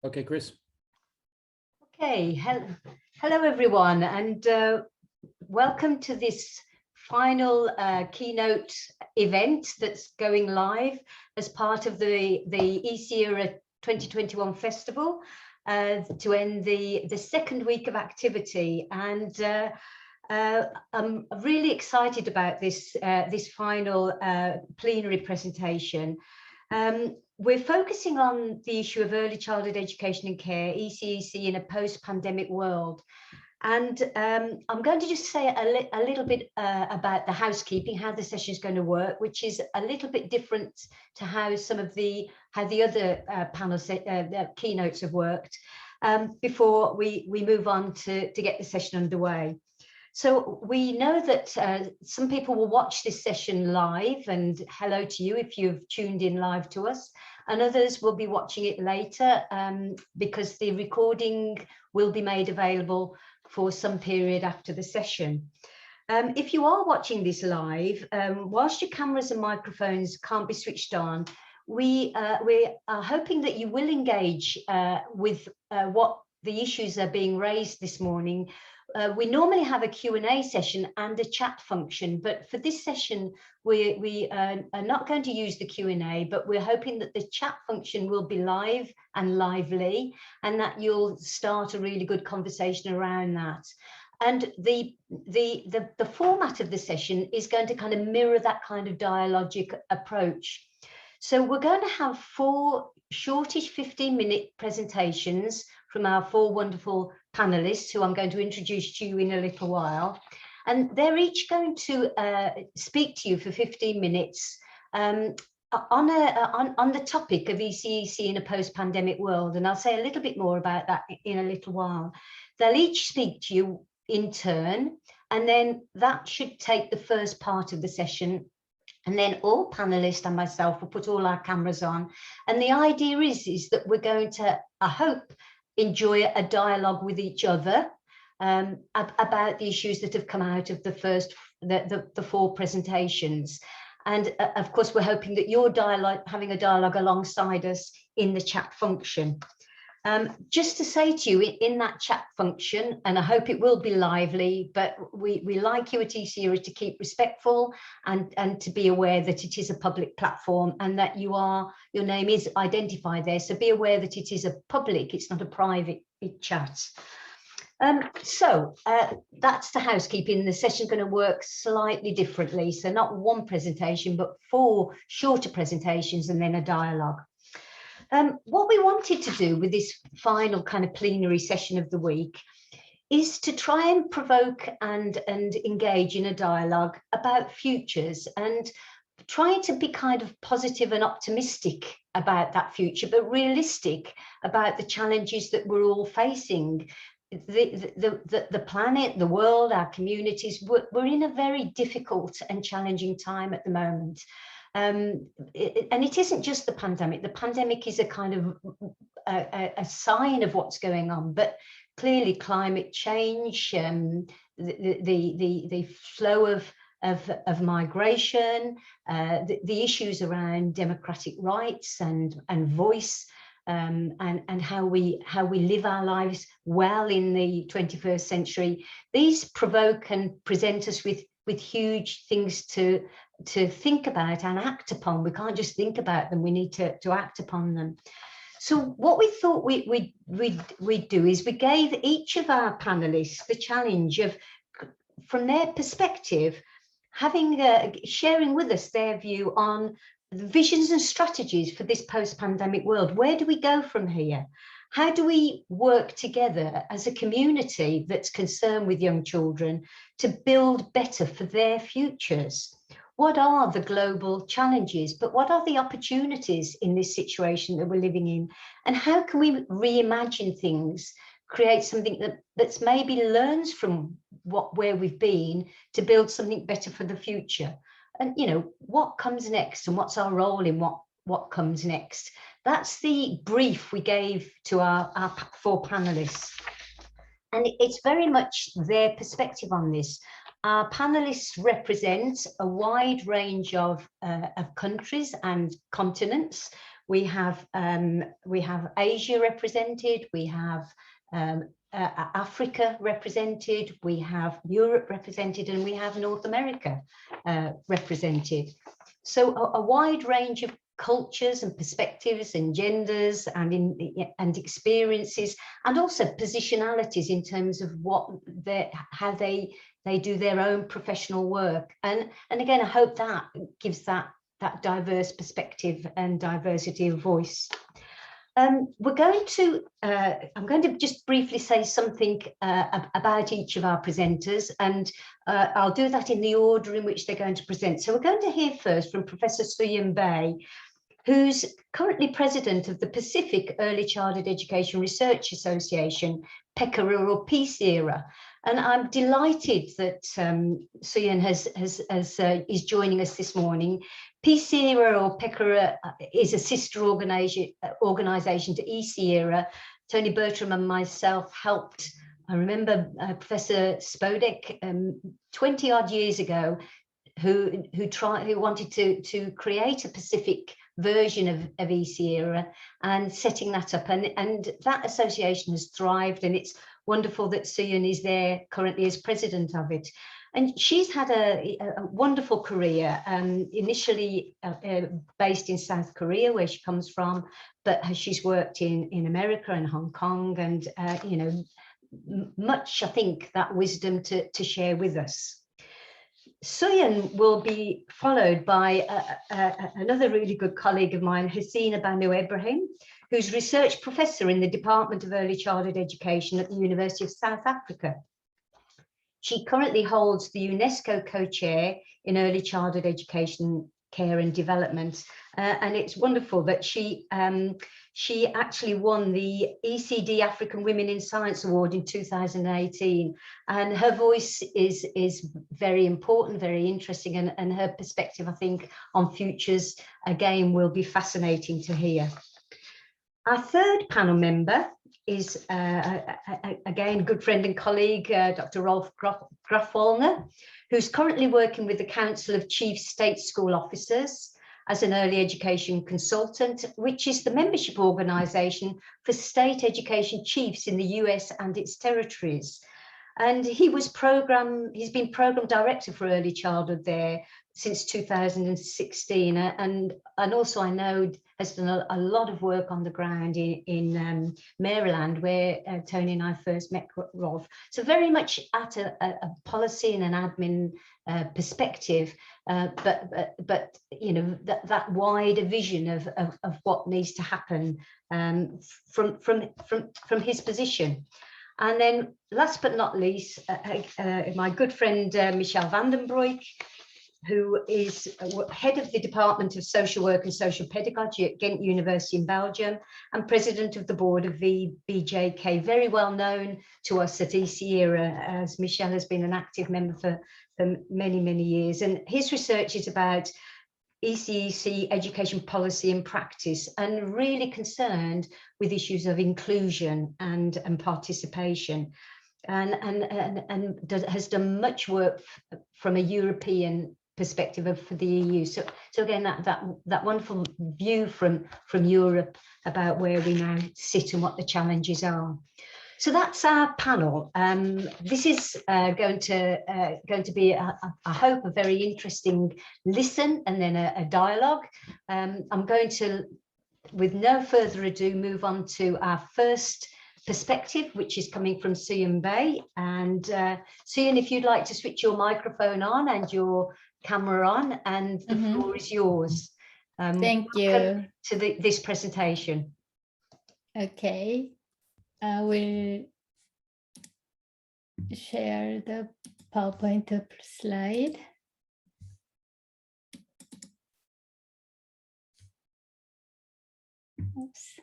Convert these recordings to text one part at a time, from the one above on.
Okay, Chris. Okay, hello everyone, and welcome to this final keynote event that's going live as part of the ECECERA 2021 festival to end the second week of activity. And I'm really excited about this this final plenary presentation. We're focusing on the issue of early childhood education and care, ECEC, in a post-pandemic world. And I'm going to just say a little bit about the housekeeping, how the session is going to work, which is a little bit different to how the other panel keynotes have worked, before we move on to get the session underway. So we know that some people will watch this session live, and hello to you if you've tuned in live to us, and others will be watching it later because the recording will be made available for some period after the session. If you are watching this live, whilst your cameras and microphones can't be switched on, we are hoping that you will engage with what the issues are being raised this morning. We normally have a Q&A session and a chat function, but for this session, we are not going to use the Q&A, but we're hoping that the chat function will be live and lively, and that you'll start a really good conversation around that. And the format of the session is going to kind of mirror that kind of dialogic approach. So we're going to have 4 shortish 15-minute presentations from our 4 wonderful panelists, who I'm going to introduce to you in a little while. And they're each going to speak to you for 15 minutes on the topic of ECEC in a post-pandemic world. And I'll say a little bit more about that in a little while. They'll each speak to you in turn, and then that should take the first part of the session. And then all panelists and myself will put all our cameras on. And the idea is that we're going to, I hope, enjoy a dialogue with each other about the issues that have come out of the 4 presentations. And of course, we're hoping that you're having a dialogue alongside us in the chat function. Just to say to you, in that chat function, and I hope it will be lively, but we like you at ECECERA to keep respectful and to be aware that it is a public platform, and that your name is identified there. So be aware that it is a public, it's not a private chat. So that's the housekeeping. The session's going to work slightly differently. So not 1 presentation, but 4 shorter presentations and then a dialogue. What we wanted to do with this final kind of plenary session of the week is to try and provoke and engage in a dialogue about futures, and trying to be kind of positive and optimistic about that future, but realistic about the challenges that we're all facing. The planet, the world, our communities, we're in a very difficult and challenging time at the moment. And it isn't just the pandemic. The pandemic is a kind of a sign of what's going on, but clearly climate change, the flow of migration, the issues around democratic rights and voice, and how we live our lives well in the 21st century. These provoke and present us with huge things to think about and act upon. We can't just think about them, we need to act upon them. So what we thought we'd do is we gave each of our panelists the challenge of, from their perspective, sharing with us their view on the visions and strategies for this post-pandemic world. Where do we go from here? How do we work together as a community that's concerned with young children to build better for their futures? What are the global challenges, but what are the opportunities in this situation that we're living in? And how can we reimagine things, create something that's maybe learns from where we've been to build something better for the future? And, you know, what comes next, and what's our role in what comes next? That's the brief we gave to our 4 panelists. And it's very much their perspective on this. Our panelists represent a wide range of countries and continents. we have Asia represented, we have Africa represented, we have Europe represented, and we have North America represented. So a wide range of cultures and perspectives and genders and experiences, and also positionalities in terms of how they do their own professional work. And again, I hope that gives that diverse perspective and diversity of voice. I'm going to just briefly say something about each of our presenters, and I'll do that in the order in which they're going to present. So we're going to hear first from Professor Suyan Bay, who's currently president of the Pacific Early Childhood Education Research Association, PECERA or PECERA. And I'm delighted that Suyan is joining us this morning. PECERA or PECERA is a sister organisation to ECERA. Tony Bertram and myself helped. I remember Professor Spodek 20 odd years ago, who wanted to create a Pacific version of ECERA and setting that up, and that association has thrived, and it's wonderful that Suyan is there currently as president of it. And she's had a wonderful career, initially based in South Korea, where she comes from, but she's worked in America and Hong Kong, and you know, much, I think, that wisdom to share with us. Suyan will be followed by another really good colleague of mine, Hasina Banu Ibrahim, who's research professor in the Department of Early Childhood Education at the University of South Africa. She currently holds the UNESCO co-chair in Early Childhood Education, Care and Development, and it's wonderful that she actually won the ECD African Women in Science Award in 2018, and her voice is very important, very interesting, and her perspective, I think, on futures again will be fascinating to hear. Our third panel member is again good friend and colleague, Dr. Rolf Grafwallner, who's currently working with the Council of Chief State School Officers as an early education consultant, which is the membership organisation for state education chiefs in the US and its territories. And he's been programme director for early childhood there since 2016, and also I know has done a lot of work on the ground in Maryland, where Tony and I first met Rolf. So very much at a policy and an admin perspective, but you know, that wider vision of what needs to happen from his position. And then last but not least, my good friend Michelle van den Broek, who is head of the Department of Social Work and Social Pedagogy at Ghent University in Belgium and president of the board of VBJK, very well known to us at ECERA, as Michelle has been an active member for many, many years. And his research is about ECEC education policy and practice, and really concerned with issues of inclusion and participation, and has done much work from a European perspective for the EU. So again, that wonderful view from Europe about where we now sit and what the challenges are. So that's our panel. This is going to be, I hope, a very interesting listen and then a dialogue. I'm going to, with no further ado, move on to our first perspective, which is coming from Suyan Bay. And Suyan, if you'd like to switch your microphone on and your camera on, and the floor is yours. Thank you. To this presentation. Okay. I will share the PowerPoint slide. Oops.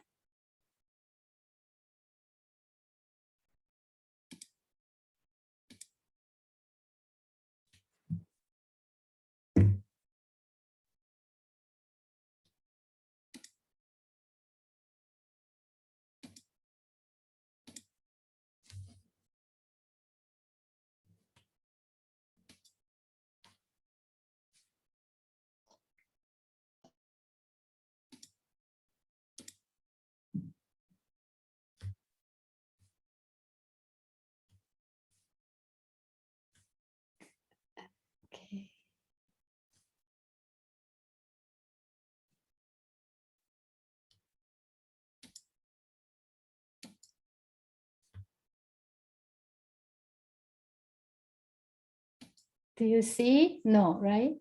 Do you see? No, right?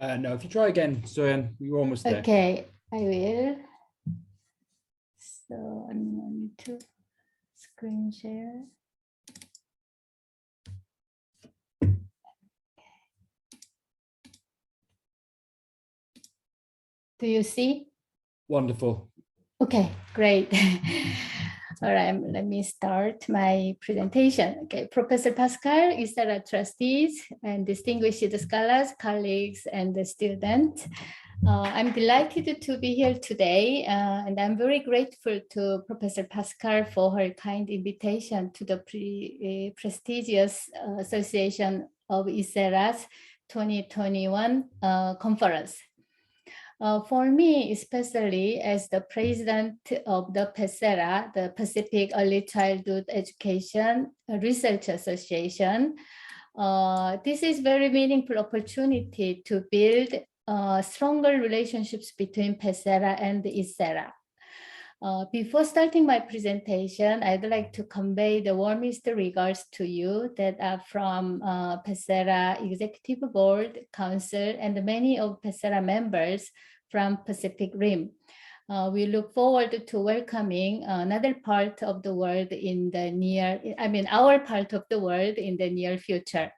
No, if you try again, Soyan, you're almost there. Okay, I will. So I'm going to screen share. Do you see? Wonderful. Okay, great. All right, let me start my presentation. Okay, Professor Pascal, ECECERA trustees and distinguished scholars, colleagues, and the students. I'm delighted to be here today, and I'm very grateful to Professor Pascal for her kind invitation to the prestigious Association of ECECERA's 2021 conference. For me, especially as the president of the PECERA, the Pacific Early Childhood Education Research Association, this is very meaningful opportunity to build stronger relationships between PECERA and ECECERA. Before starting my presentation, I'd like to convey the warmest regards to you that are from PECERA Executive Board, Council, and many of PECERA members from Pacific Rim. We look forward to welcoming another part of the world in the our part of the world in the near future.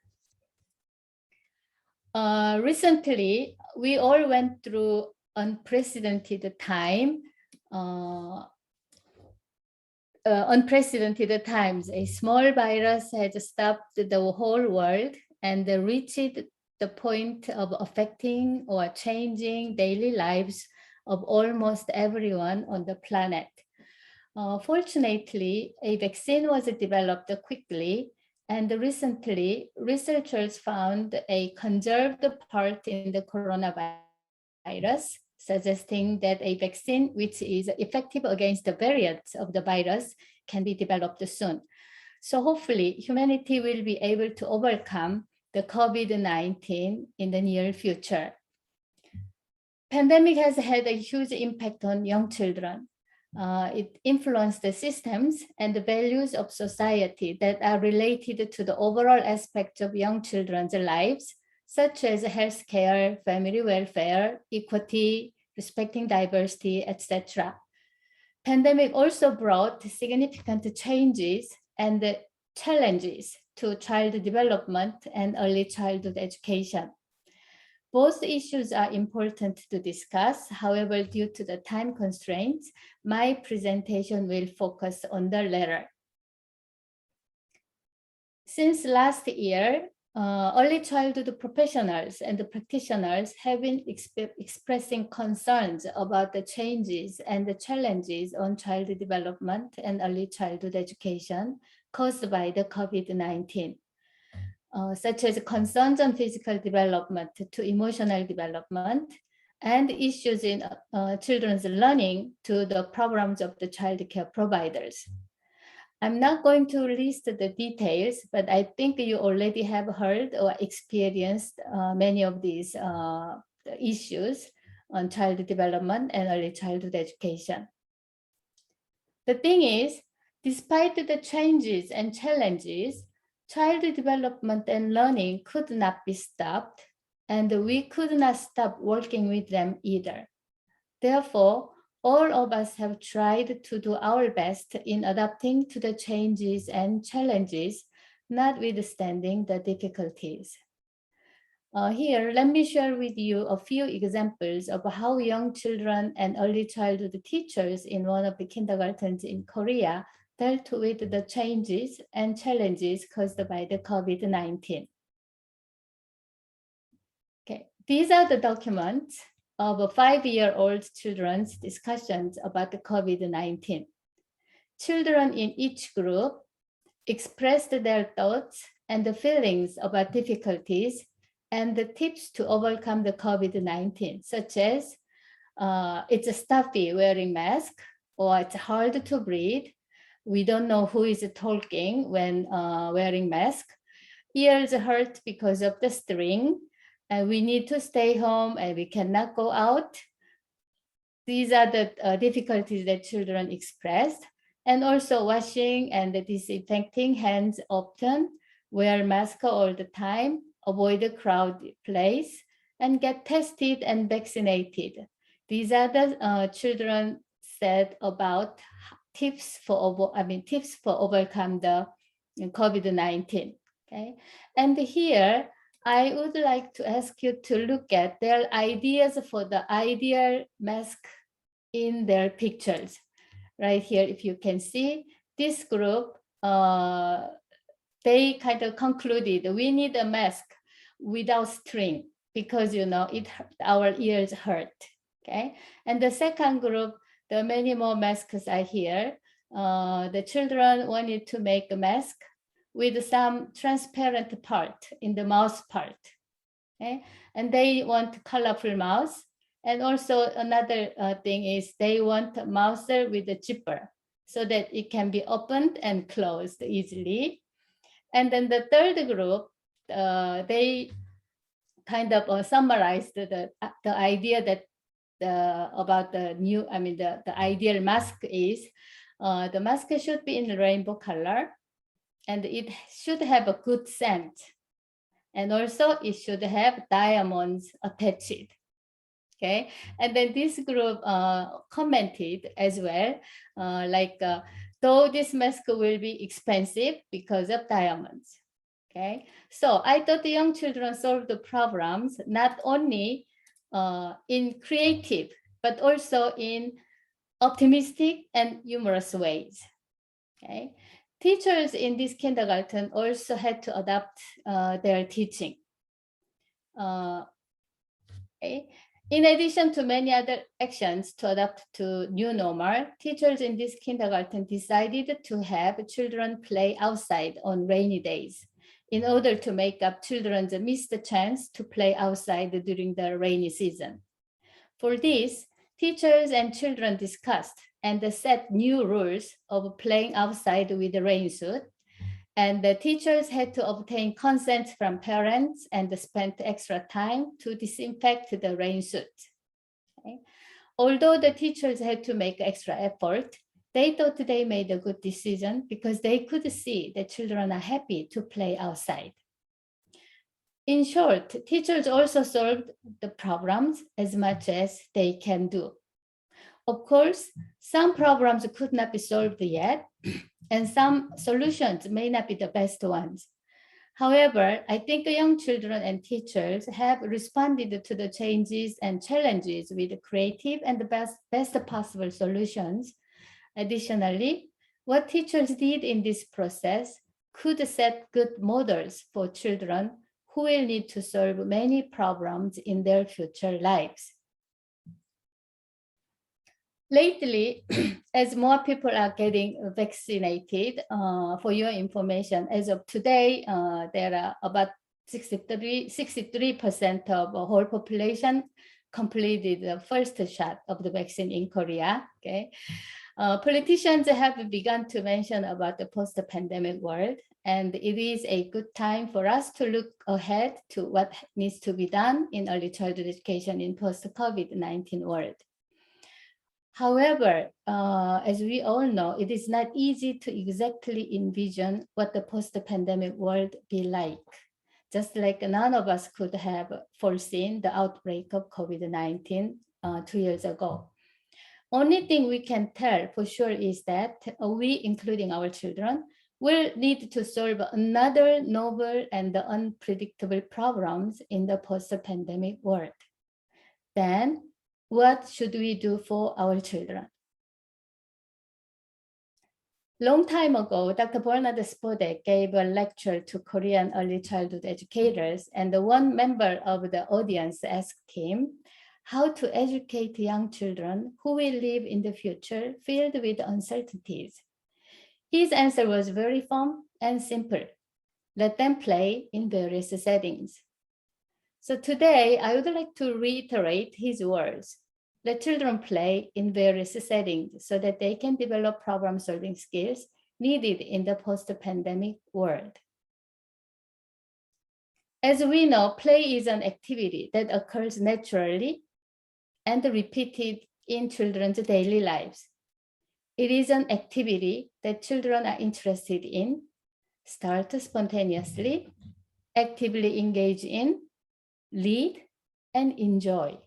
Recently, we all went through unprecedented time. Unprecedented times. A small virus has stopped the whole world and reached the point of affecting or changing daily lives of almost everyone on the planet. Fortunately, a vaccine was developed quickly, and recently researchers found a conserved part in the coronavirus, suggesting that a vaccine which is effective against the variants of the virus can be developed soon. So hopefully humanity will be able to overcome the COVID-19 in the near future. Pandemic has had a huge impact on young children. It influenced the systems and the values of society that are related to the overall aspects of young children's lives, such as healthcare, family welfare, equity, respecting diversity, etc. Pandemic also brought significant changes and challenges to child development and early childhood education. Both issues are important to discuss. However, due to the time constraints, my presentation will focus on the latter. Since last year, early childhood professionals and the practitioners have been expressing concerns about the changes and the challenges on child development and early childhood education caused by the COVID-19. Such as concerns on physical development to emotional development and issues in children's learning to the programs of the child care providers. I'm not going to list the details, but I think you already have heard or experienced many of these issues on child development and early childhood education. The thing is, despite the changes and challenges, child development and learning could not be stopped, and we could not stop working with them either. Therefore, all of us have tried to do our best in adapting to the changes and challenges, notwithstanding the difficulties. Here, let me share with you a few examples of how young children and early childhood teachers in one of the kindergartens in Korea dealt with the changes and challenges caused by the COVID-19. Okay, these are the documents of a 5-year-old children's discussions about the COVID-19. Children in each group expressed their thoughts and the feelings about difficulties and the tips to overcome the COVID-19, such as it's stuffy wearing mask, or it's hard to breathe. We don't know who is talking when wearing mask. Ears hurt because of the string. And we need to stay home and we cannot go out. These are the difficulties that children expressed. And also washing and disinfecting hands often wear mask all the time, avoid a crowded place, and get tested and vaccinated. These are the children said about tips for overcome the COVID-19. Okay, and here I would like to ask you to look at their ideas for the ideal mask in their pictures. Right here, if you can see, this group, they kind of concluded we need a mask without string because, you know, our ears hurt, okay? And the second group, the many more masks are here. The children wanted to make a mask with some transparent part in the mouth part, okay? And they want colorful mouth. And also another thing is they want a mouth with a zipper so that it can be opened and closed easily. And then the third group, they kind of summarized the idea that about the new, the ideal mask is the mask should be in rainbow color and it should have a good scent. And also it should have diamonds attached. Okay, and then this group commented as well, though this mask will be expensive because of diamonds. Okay, so I thought the young children solved the problems not only in creative, but also in optimistic and humorous ways. Okay, teachers in this kindergarten also had to adapt their teaching. Okay. In addition to many other actions to adapt to new normal, teachers in this kindergarten decided to have children play outside on rainy days in order to make up children's missed chance to play outside during the rainy season. For this, teachers and children discussed and set new rules of playing outside with the rain suit. And the teachers had to obtain consent from parents and spent extra time to disinfect the rain suit. Okay. Although the teachers had to make extra effort, they thought they made a good decision because they could see the children are happy to play outside. In short, teachers also solved the problems as much as they can do. Of course, some problems could not be solved yet, and some solutions may not be the best ones. However, I think young children and teachers have responded to the changes and challenges with creative and the best possible solutions. Additionally, what teachers did in this process could set good models for children who will need to solve many problems in their future lives. Lately, as more people are getting vaccinated, for your information, as of today, there are about 63% of the whole population completed the first shot of the vaccine in Korea. Okay, politicians have begun to mention about the post-pandemic world, and it is a good time for us to look ahead to what needs to be done in early childhood education in post-COVID-19 world. However, as we all know, it is not easy to exactly envision what the post-pandemic world be like. Just like none of us could have foreseen the outbreak of COVID-19 2 years ago. Only thing we can tell for sure is that we, including our children, will need to solve another novel and unpredictable problems in the post-pandemic world. Then, what should we do for our children? Long time ago, Dr. Bernard Spodek gave a lecture to Korean early childhood educators, and one member of the audience asked him how to educate young children who will live in the future filled with uncertainties. His answer was very firm and simple. Let them play in various settings. So today, I would like to reiterate his words. Let children play in various settings so that they can develop problem-solving skills needed in the post-pandemic world. As we know, play is an activity that occurs naturally and repeated in children's daily lives. It is an activity that children are interested in, start spontaneously, actively engage in, lead, and enjoy.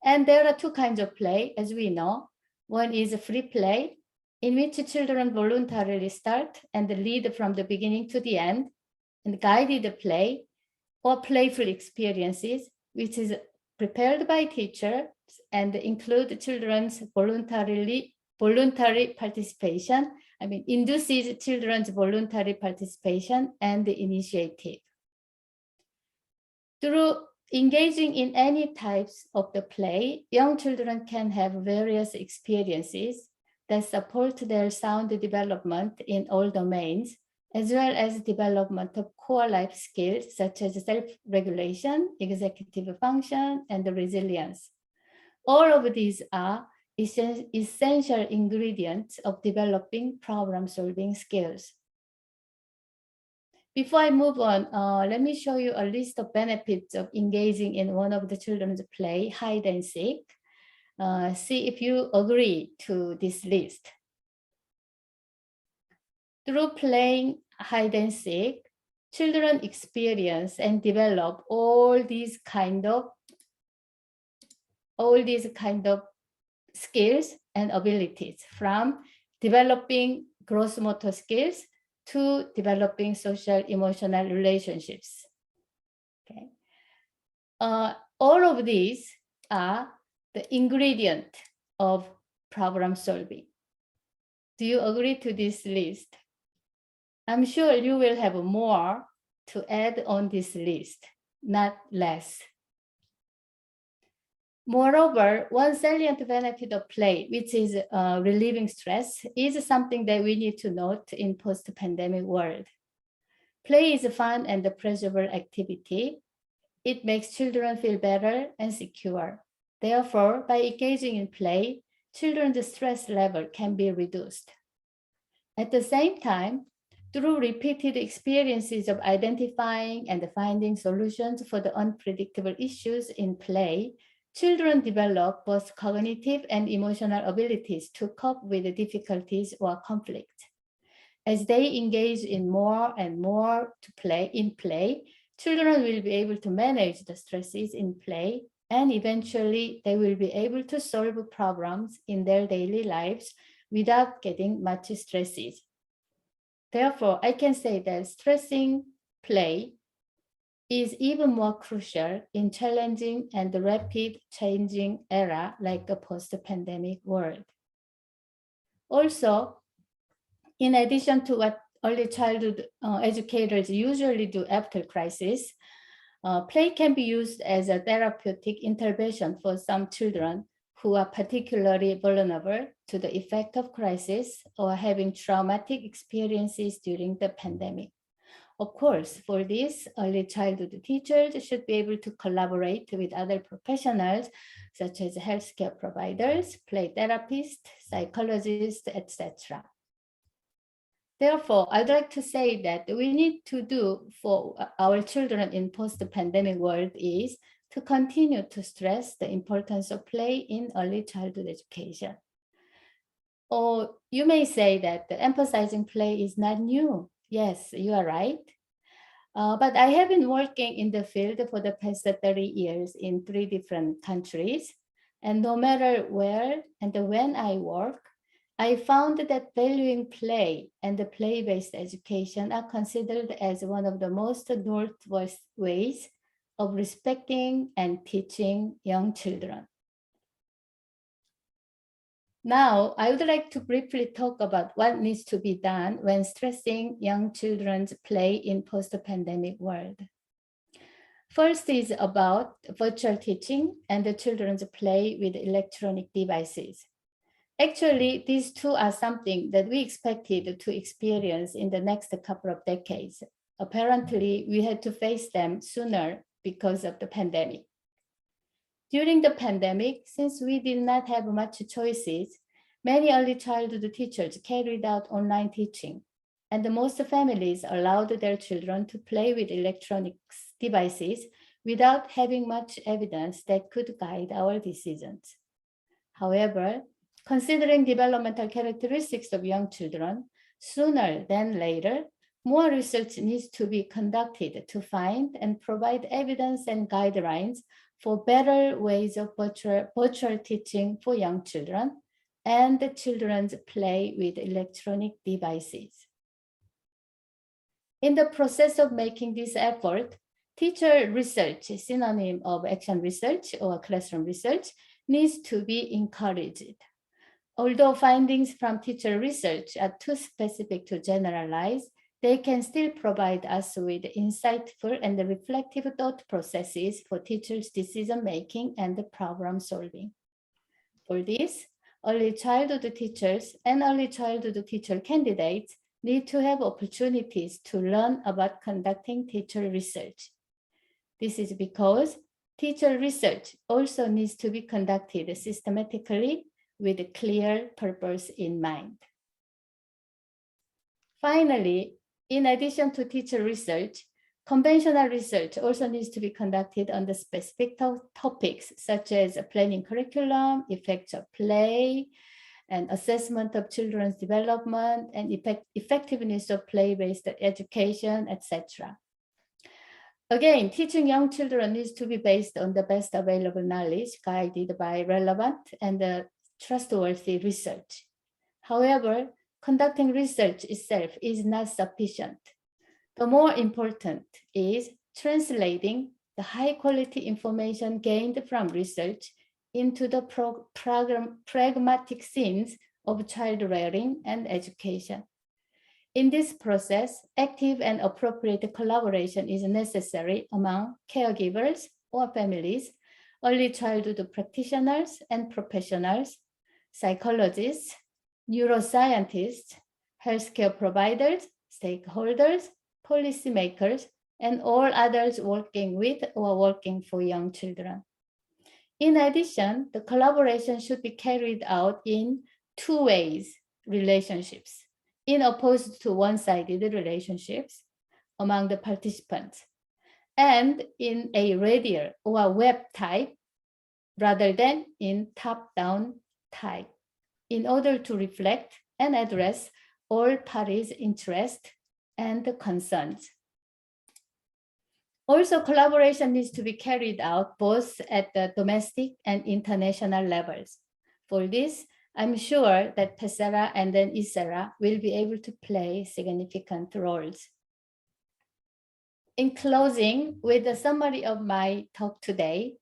And there are two kinds of play, as we know. One is free play, in which children voluntarily start and lead from the beginning to the end, and guided play or playful experiences, which is prepared by teachers and include children's voluntary participation. Induces children's voluntary participation and initiative. Through engaging in any types of the play, young children can have various experiences that support their sound development in all domains, as well as development of core life skills such as self-regulation, executive function, and resilience. All of these are essential ingredients of developing problem-solving skills. Before I move on, let me show you a list of benefits of engaging in one of the children's play, hide and seek. See if you agree to this list. Through playing hide and seek, children experience and develop all these kind of skills and abilities, from developing gross motor skills to developing social emotional relationships. Okay. All of these are the ingredient of problem solving. Do you agree to this list? I'm sure you will have more to add on this list, not less. Moreover, one salient benefit of play, which is relieving stress, is something that we need to note in post-pandemic world. Play is a fun and a pleasurable activity. It makes children feel better and secure. Therefore, by engaging in play, children's stress level can be reduced. At the same time, through repeated experiences of identifying and finding solutions for the unpredictable issues in play, children develop both cognitive and emotional abilities to cope with the difficulties or conflict. As they engage in more and more in play, children will be able to manage the stresses in play, and eventually they will be able to solve problems in their daily lives without getting much stresses. Therefore, I can say that stressing play is even more crucial in challenging and rapid changing era like a post-pandemic world. Also, in addition to what early childhood educators usually do after crisis, play can be used as a therapeutic intervention for some children who are particularly vulnerable to the effect of crisis or having traumatic experiences during the pandemic. Of course, for this, early childhood teachers should be able to collaborate with other professionals, such as healthcare providers, play therapists, psychologists, etc. Therefore, I'd like to say that we need to do for our children in post-pandemic world is to continue to stress the importance of play in early childhood education. Or you may say that emphasizing play is not new. Yes, you are right. But I have been working in the field for the past 30 years in 3 different countries. And no matter where and when I work, I found that valuing play and the play-based education are considered as one of the most noteworthy ways of respecting and teaching young children. Now, I would like to briefly talk about what needs to be done when stressing young children's play in post-pandemic world. First is about virtual teaching and the children's play with electronic devices. Actually, these two are something that we expected to experience in the next couple of decades. Apparently, we had to face them sooner because of the pandemic. During the pandemic, since we did not have much choices, many early childhood teachers carried out online teaching, and most families allowed their children to play with electronic devices without having much evidence that could guide our decisions. However, considering developmental characteristics of young children, Sooner than later, more research needs to be conducted to find and provide evidence and guidelines for better ways of virtual teaching for young children and the children's play with electronic devices. In the process of making this effort, teacher research, synonym of action research or classroom research, needs to be encouraged. Although findings from teacher research are too specific to generalize, they can still provide us with insightful and reflective thought processes for teachers' decision-making and problem solving. For this, early childhood teachers and early childhood teacher candidates need to have opportunities to learn about conducting teacher research. This is because teacher research also needs to be conducted systematically with a clear purpose in mind. Finally, in addition to teacher research, conventional research also needs to be conducted on the specific topics such as planning curriculum, effects of play, and assessment of children's development, and effectiveness of play-based education, etc. Again, teaching young children needs to be based on the best available knowledge, guided by relevant and trustworthy research. However, conducting research itself is not sufficient. The more important is translating the high-quality information gained from research into the pragmatic scenes of child rearing and education. In this process, active and appropriate collaboration is necessary among caregivers or families, early childhood practitioners and professionals, psychologists, neuroscientists, healthcare providers, stakeholders, policymakers, and all others working with or working for young children. In addition, the collaboration should be carried out in two-way relationships, in opposed to one-sided relationships among the participants, and in a radial or web type rather than in top-down type, in order to reflect and address all parties' interests and concerns. Also, collaboration needs to be carried out both at the domestic and international levels. For this, I'm sure that PECERA and then ECERA will be able to play significant roles. In closing, with a summary of my talk today,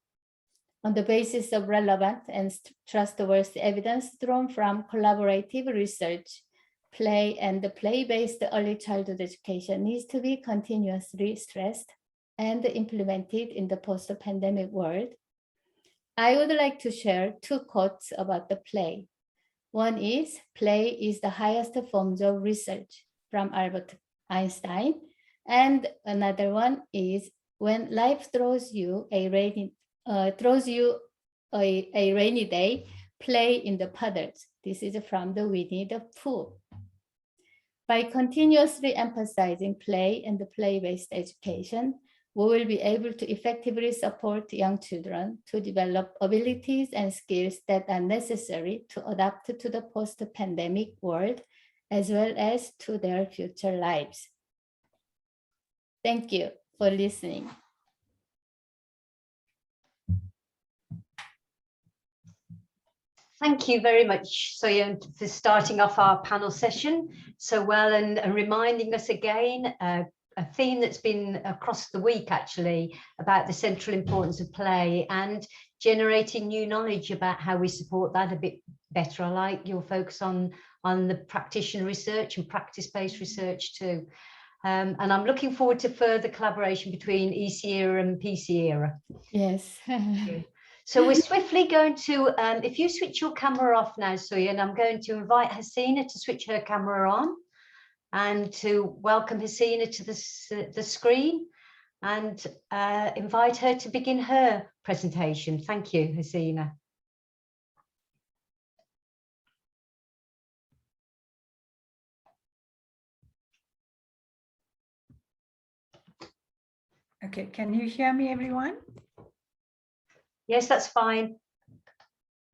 on the basis of relevant and trustworthy evidence drawn from collaborative research, play and the play-based early childhood education needs to be continuously stressed and implemented in the post-pandemic world. I would like to share two quotes about the play. One is, play is the highest form of research, from Albert Einstein. And another one is, when life throws you a rainy day, play in the puddles. This is from the Winnie the Pooh. By continuously emphasizing play and the play-based education, we will be able to effectively support young children to develop abilities and skills that are necessary to adapt to the post-pandemic world, as well as to their future lives. Thank you for listening. Thank you very much, Soyeon, for starting off our panel session so well and reminding us again a theme that's been across the week, actually, about the central importance of play and generating new knowledge about how we support that a bit better. I like your focus on the practitioner research and practice-based research too. And I'm looking forward to further collaboration between ECECERA and PCERA. Yes. So we're swiftly going to, if you switch your camera off now, Soyeon, I'm going to invite Hasina to switch her camera on and to welcome Hasina to the screen and invite her to begin her presentation. Thank you, Hasina. Okay, can you hear me, everyone? Yes, that's fine.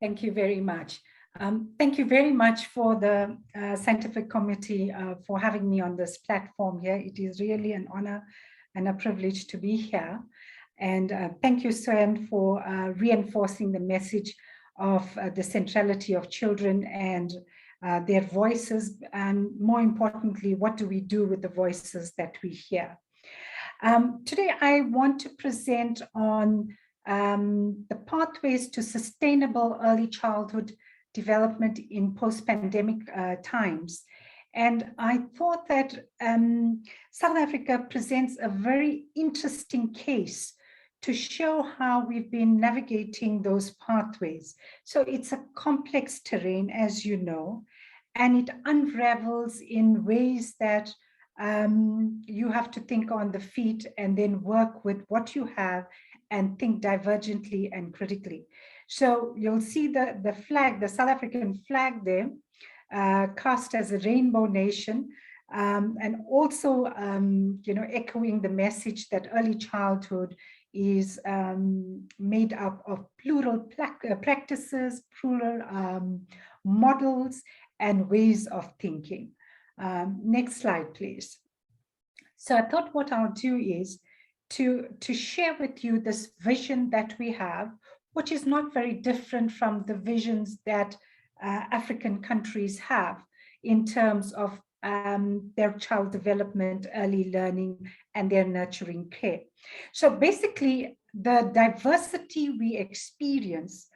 Thank you very much. Thank you very much for the scientific committee for having me on this platform here. It is really an honor and a privilege to be here. And thank you, Sven, for reinforcing the message of the centrality of children and their voices, and more importantly, what do we do with the voices that we hear? Today, I want to present on the pathways to sustainable early childhood development in post-pandemic times. And I thought that South Africa presents a very interesting case to show how we've been navigating those pathways. So it's a complex terrain, as you know, and it unravels in ways that you have to think on the feet and then work with what you have and think divergently and critically. So you'll see the flag, the South African flag there, cast as a rainbow nation, and also, echoing the message that early childhood is made up of plural practices, plural models, and ways of thinking. Next slide, please. So I thought what I'll do is to share with you this vision that we have, which is not very different from the visions that African countries have in terms of their child development, early learning, and their nurturing care. So basically, the diversity we experience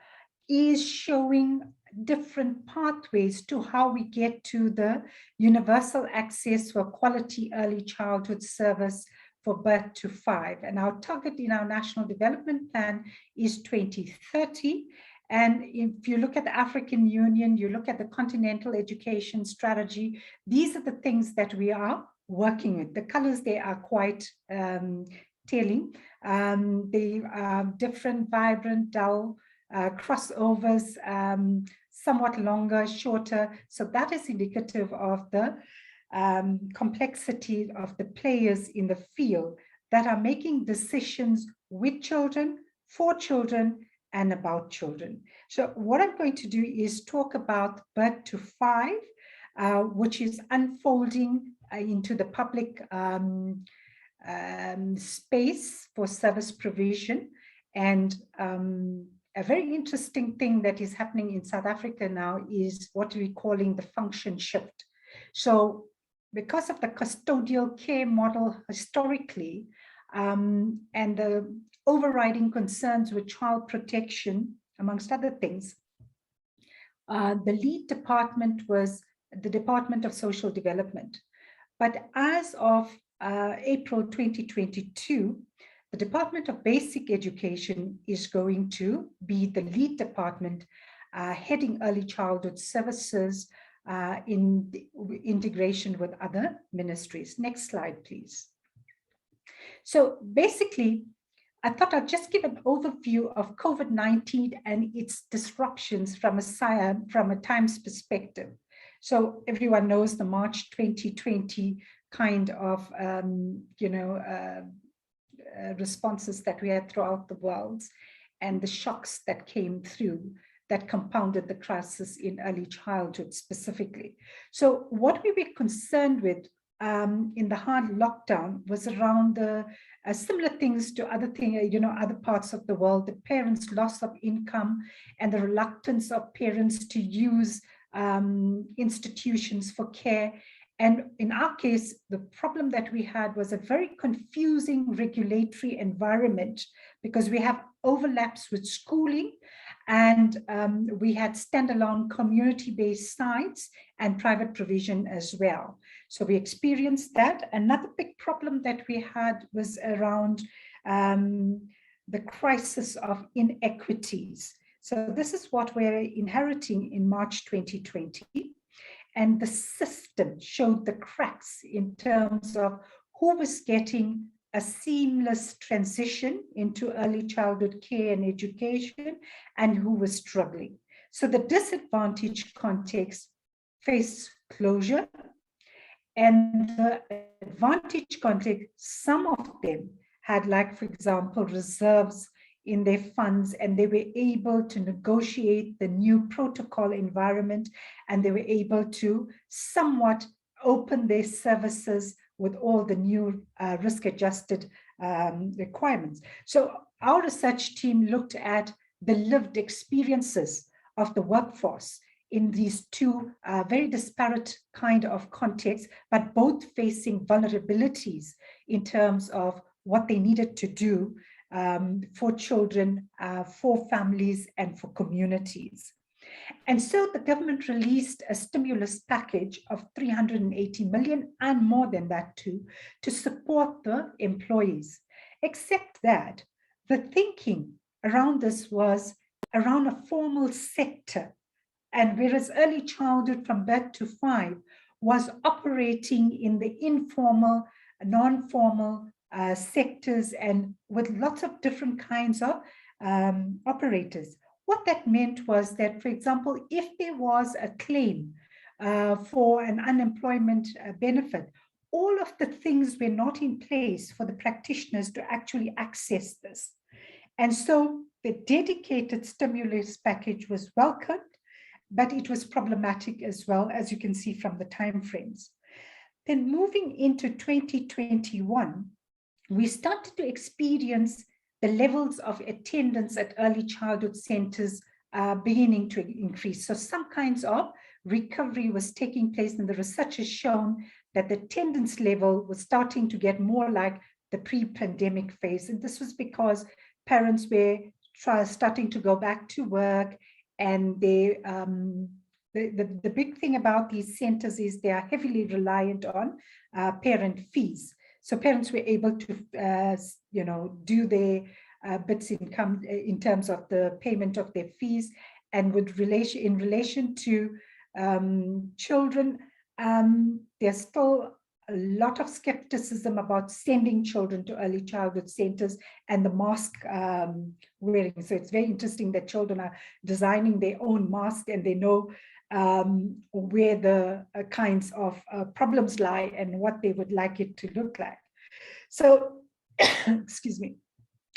is showing different pathways to how we get to the universal access for quality early childhood service for birth to 5. And our target in our National Development Plan is 2030. And if you look at the African Union, you look at the Continental Education Strategy, these are the things that we are working with. The colors there are quite telling. They are different, vibrant, dull, crossovers, somewhat longer, shorter. So that is indicative of the complexity of the players in the field that are making decisions with children, for children, and about children. So what I'm going to do is talk about birth to 5, which is unfolding into the public space for service provision. And a very interesting thing that is happening in South Africa now is what we're calling the function shift. So because of the custodial care model historically, and the overriding concerns with child protection, amongst other things, the lead department was the Department of Social Development. But as of April 2022, the Department of Basic Education is going to be the lead department heading early childhood services in integration with other ministries. Next slide, please. So basically, I thought I'd just give an overview of COVID-19 and its disruptions from a times perspective. So everyone knows the March 2020 kind of, responses that we had throughout the world and the shocks that came through that compounded the crisis in early childhood specifically. So what we were concerned with in the hard lockdown was around the similar things to other parts of the world, the parents' loss of income and the reluctance of parents to use institutions for care. And in our case, the problem that we had was a very confusing regulatory environment because we have overlaps with schooling and we had standalone community-based sites and private provision as well. So we experienced that. Another big problem that we had was around the crisis of inequities. So this is what we're inheriting in March 2020. And the system showed the cracks in terms of who was getting a seamless transition into early childhood care and education and who was struggling. So the disadvantaged context faced closure, and the advantaged context, some of them had, like, for example, reserves in their funds, and they were able to negotiate the new protocol environment, and they were able to somewhat open their services with all the new risk-adjusted requirements. So our research team looked at the lived experiences of the workforce in these two very disparate kind of contexts, but both facing vulnerabilities in terms of what they needed to do for children, for families, and for communities. And so the government released a stimulus package of 380 million and more than that too, to support the employees. Except that the thinking around this was around a formal sector. And whereas early childhood from birth to 5 was operating in the informal, non-formal sectors and with lots of different kinds of operators. What that meant was that, for example, if there was a claim for an unemployment benefit, all of the things were not in place for the practitioners to actually access this. And so the dedicated stimulus package was welcomed, but it was problematic as well, as you can see from the timeframes. Then moving into 2021, we started to experience the levels of attendance at early childhood centers beginning to increase. So some kinds of recovery was taking place, and the research has shown that the attendance level was starting to get more like the pre-pandemic phase. And this was because parents were starting to go back to work, and they, the big thing about these centers is they are heavily reliant on parent fees. So parents were able to, do their bits income in terms of the payment of their fees, and in relation to children, there's still a lot of skepticism about sending children to early childhood centers and the mask wearing. So it's very interesting that children are designing their own mask, and they know where the kinds of problems lie and what they would like it to look like. So, excuse me,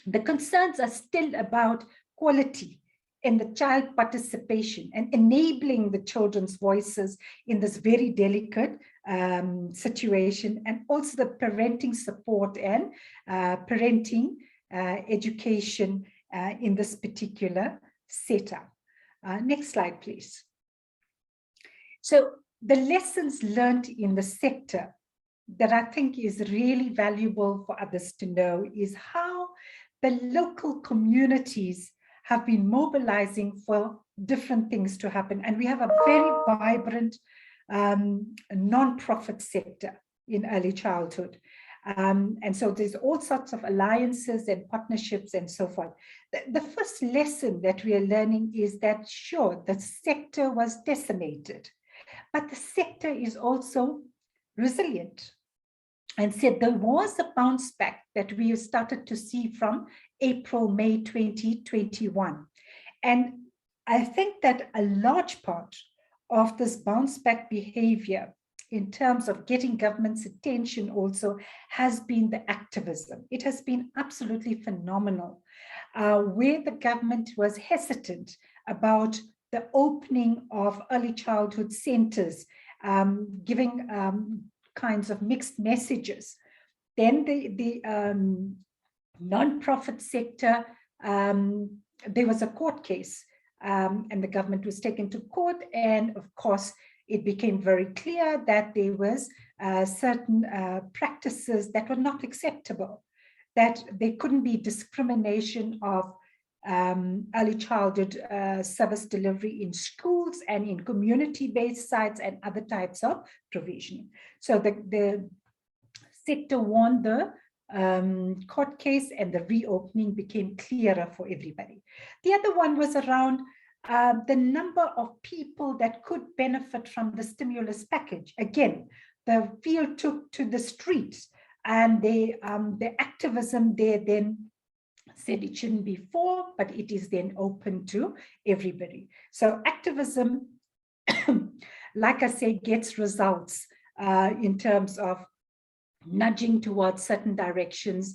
the concerns are still about quality in the child participation and enabling the children's voices in this very delicate situation, and also the parenting support and parenting education in this particular setup. Next slide, please. So the lessons learned in the sector that I think is really valuable for others to know is how the local communities have been mobilizing for different things to happen. And we have a very vibrant non-profit sector in early childhood. And so there's all sorts of alliances and partnerships and so forth. The first lesson that we are learning is that, sure, the sector was decimated, but the sector is also resilient. And so there was a bounce back that we started to see from April, May 2021. And I think that a large part of this bounce back behavior in terms of getting government's attention also has been the activism. It has been absolutely phenomenal, where the government was hesitant about the opening of early childhood centers, giving kinds of mixed messages. Then the non-profit sector, there was a court case, and the government was taken to court, and of course it became very clear that there was certain practices that were not acceptable, that there couldn't be discrimination of early childhood service delivery in schools and in community-based sites and other types of provisioning. So the sector won the court case, and the reopening became clearer for everybody. The other one was around the number of people that could benefit from the stimulus package. Again, the field took to the streets, and the activism there then said it shouldn't be for, but it is then open to everybody. So activism, like I say, gets results in terms of nudging towards certain directions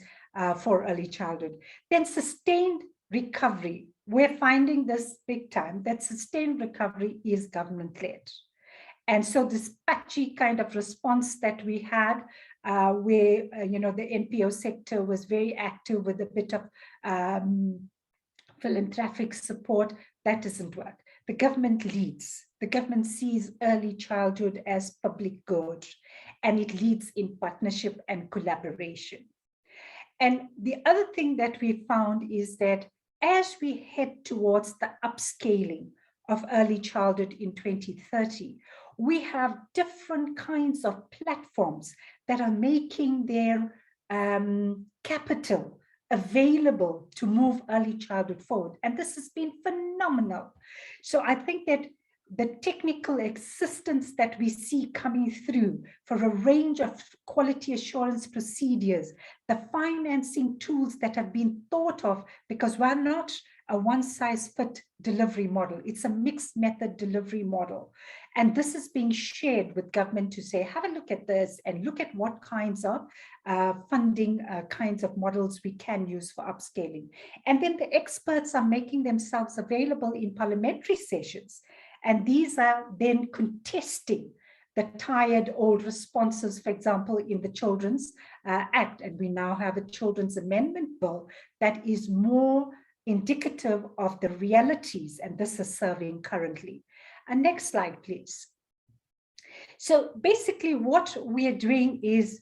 for early childhood. Then sustained recovery, we're finding this big time, that sustained recovery is government-led. And so this patchy kind of response that we had, where the NPO sector was very active with a bit of philanthropic support, that doesn't work. The government leads. The government sees early childhood as public good, and it leads in partnership and collaboration. And the other thing that we found is that as we head towards the upscaling of early childhood in 2030, we have different kinds of platforms that are making their capital available to move early childhood forward. And this has been phenomenal. So I think that the technical assistance that we see coming through for a range of quality assurance procedures, the financing tools that have been thought of, because we're not a one-size-fit delivery model, it's a mixed method delivery model. And this is being shared with government to say, have a look at this and look at what kinds of funding kinds of models we can use for upscaling. And then the experts are making themselves available in parliamentary sessions. And these are then contesting the tired old responses, for example, in the Children's Act. And we now have a Children's Amendment Bill that is more indicative of the realities, and this is serving currently. And next slide, please. So basically what we are doing is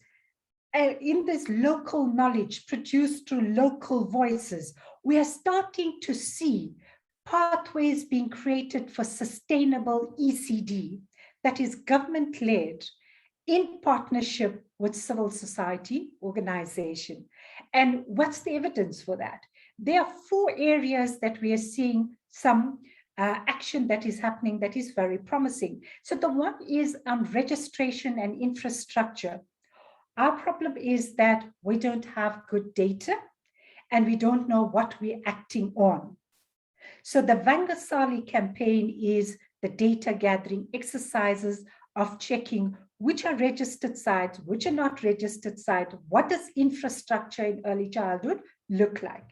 in this local knowledge produced through local voices, we are starting to see pathways being created for sustainable ECD that is government-led in partnership with civil society organization. And what's the evidence for that? There are 4 areas that we are seeing some action that is happening that is very promising. So the one is registration and infrastructure. Our problem is that we don't have good data and we don't know what we're acting on. So the Vangasali campaign is the data gathering exercises of checking which are registered sites, which are not registered sites, what does infrastructure in early childhood look like?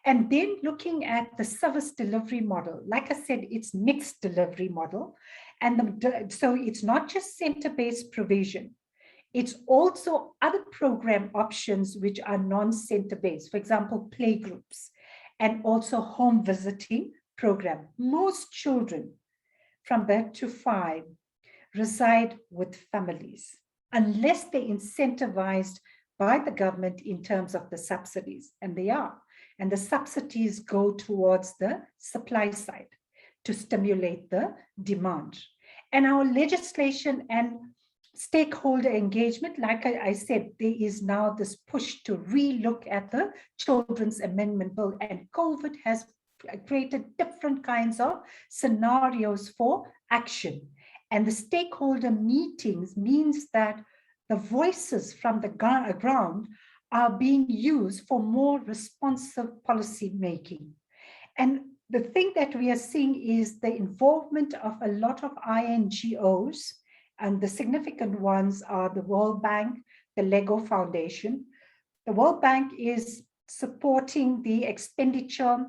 And then looking at the service delivery model. Like I said, it's mixed delivery model. And so it's not just center-based provision. It's also other program options which are non-center-based, for example, playgroups, and also home visiting program. Most children from birth to 5 reside with families unless they're incentivized by the government in terms of the subsidies, and they are. And the subsidies go towards the supply side to stimulate the demand. And our legislation and stakeholder engagement, like I said, there is now this push to re-look at the Children's Amendment Bill, and COVID has created different kinds of scenarios for action. And the stakeholder meetings means that the voices from the ground are being used for more responsive policy making. And the thing that we are seeing is the involvement of a lot of INGOs, and the significant ones are the World Bank, the Lego Foundation. The World Bank is supporting the expenditure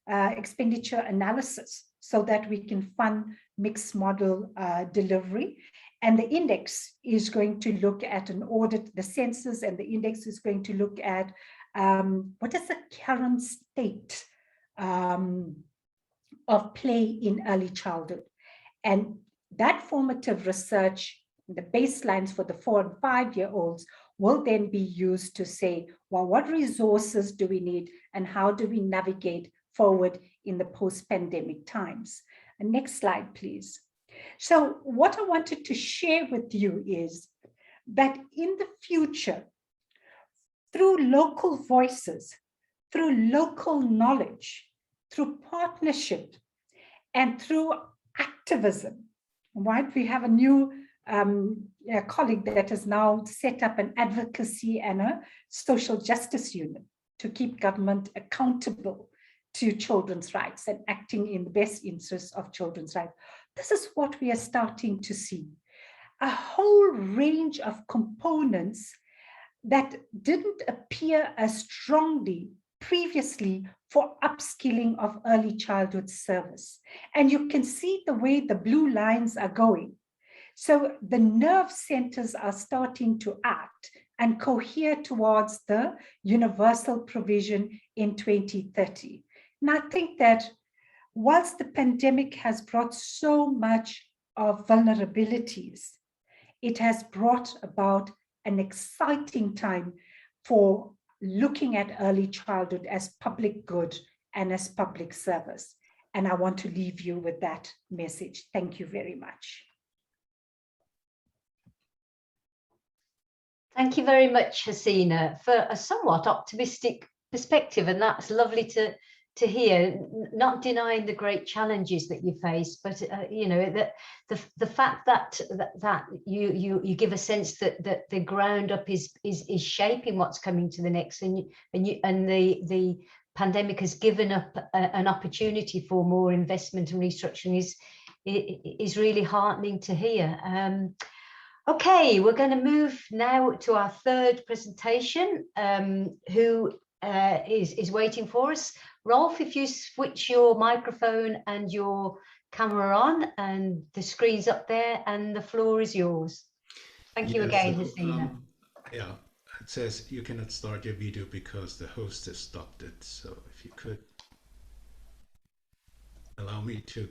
analysis so that we can fund mixed model delivery. And the index is going to look at an audit, the census, and the index is going to look at what is the current state of play in early childhood. And that formative research, the baselines for the 4 and 5-year-olds, will then be used to say, well, what resources do we need and how do we navigate forward in the post-pandemic times? And next slide, please. So what I wanted to share with you is that in the future, through local voices, through local knowledge, through partnership, and through activism, right? We have a new colleague that has now set up an advocacy and a social justice unit to keep government accountable to children's rights and acting in the best interests of children's rights. This is what we are starting to see. A whole range of components that didn't appear as strongly previously for upskilling of early childhood service. And you can see the way the blue lines are going. So the nerve centers are starting to act and cohere towards the universal provision in 2030. And I think that whilst the pandemic has brought so much of vulnerabilities, it has brought about an exciting time for looking at early childhood as public good and as public service. And I want to leave you with that message. Thank you very much. Thank you very much, Hasina, for a somewhat optimistic perspective, and that's lovely to hear. Not denying the great challenges that you face, but you know, the fact that you give a sense that the ground up is shaping what's coming to the next, and the pandemic has given up an opportunity for more investment and restructuring is really heartening to hear. Okay, we're going to move now to our third presentation, who is waiting for us. Rolf, if you switch your microphone and your camera on, and the screen's up there, and the floor is yours. Thank you again, Hasina. Yeah, it says you cannot start your video because the host has stopped it. So if you could allow me to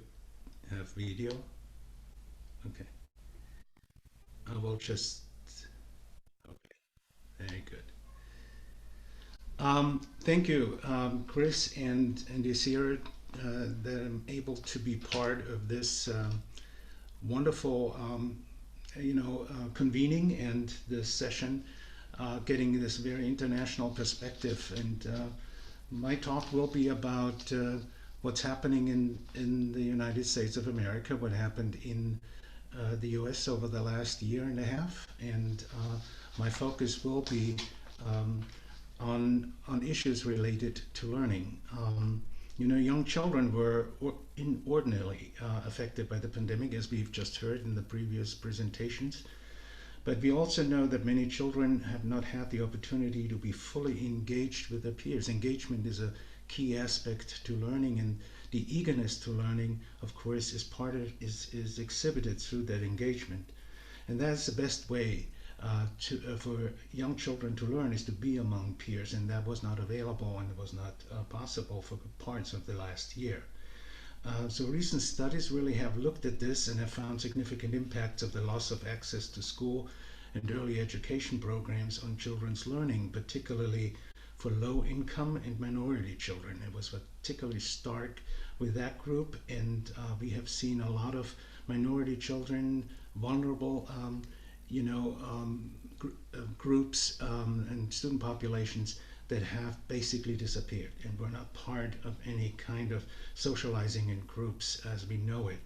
have video. Okay. I will just, okay, very good. Thank you, Chris and ECECERA, that I'm able to be part of this wonderful, convening and this session, getting this very international perspective. And my talk will be about what's happening in the United States of America, what happened in the US over the last year and a half, and my focus will be on issues related to learning. Young children were inordinately affected by the pandemic, as we've just heard in the previous presentations. But we also know that many children have not had the opportunity to be fully engaged with their peers. Engagement is a key aspect to learning, and the eagerness to learning, of course, is exhibited through that engagement. And that's the best way for young children to learn, is to be among peers, and that was not available, and it was not possible for parts of the last year. So recent studies really have looked at this and have found significant impacts of the loss of access to school and early education programs on children's learning, particularly for low-income and minority children. It was particularly stark with that group, and we have seen a lot of minority children, vulnerable groups and student populations that have basically disappeared and were not part of any kind of socializing in groups as we know it.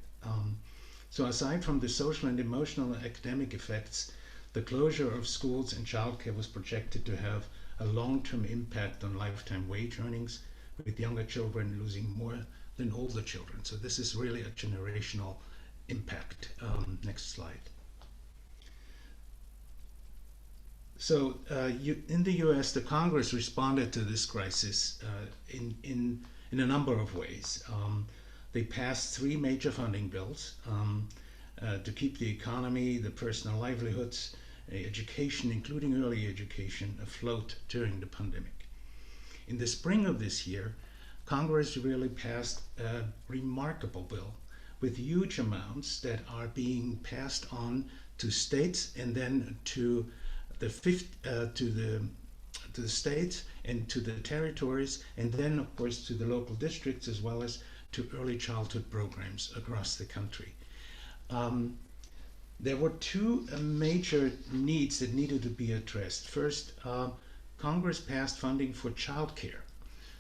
So aside from the social and emotional and academic effects, the closure of schools and childcare was projected to have a long-term impact on lifetime wage earnings, with younger children losing more than older children. So this is really a generational impact. Next slide. So in the US, the Congress responded to this crisis in a number of ways. They passed 3 major funding bills to keep the economy, the personal livelihoods, education, including early education, afloat during the pandemic. In the spring of this year, Congress really passed a remarkable bill with huge amounts that are being passed on to states, and then to the states and to the territories, and then of course to the local districts, as well as to early childhood programs across the country. There were 2 major needs that needed to be addressed. First, Congress passed funding for childcare.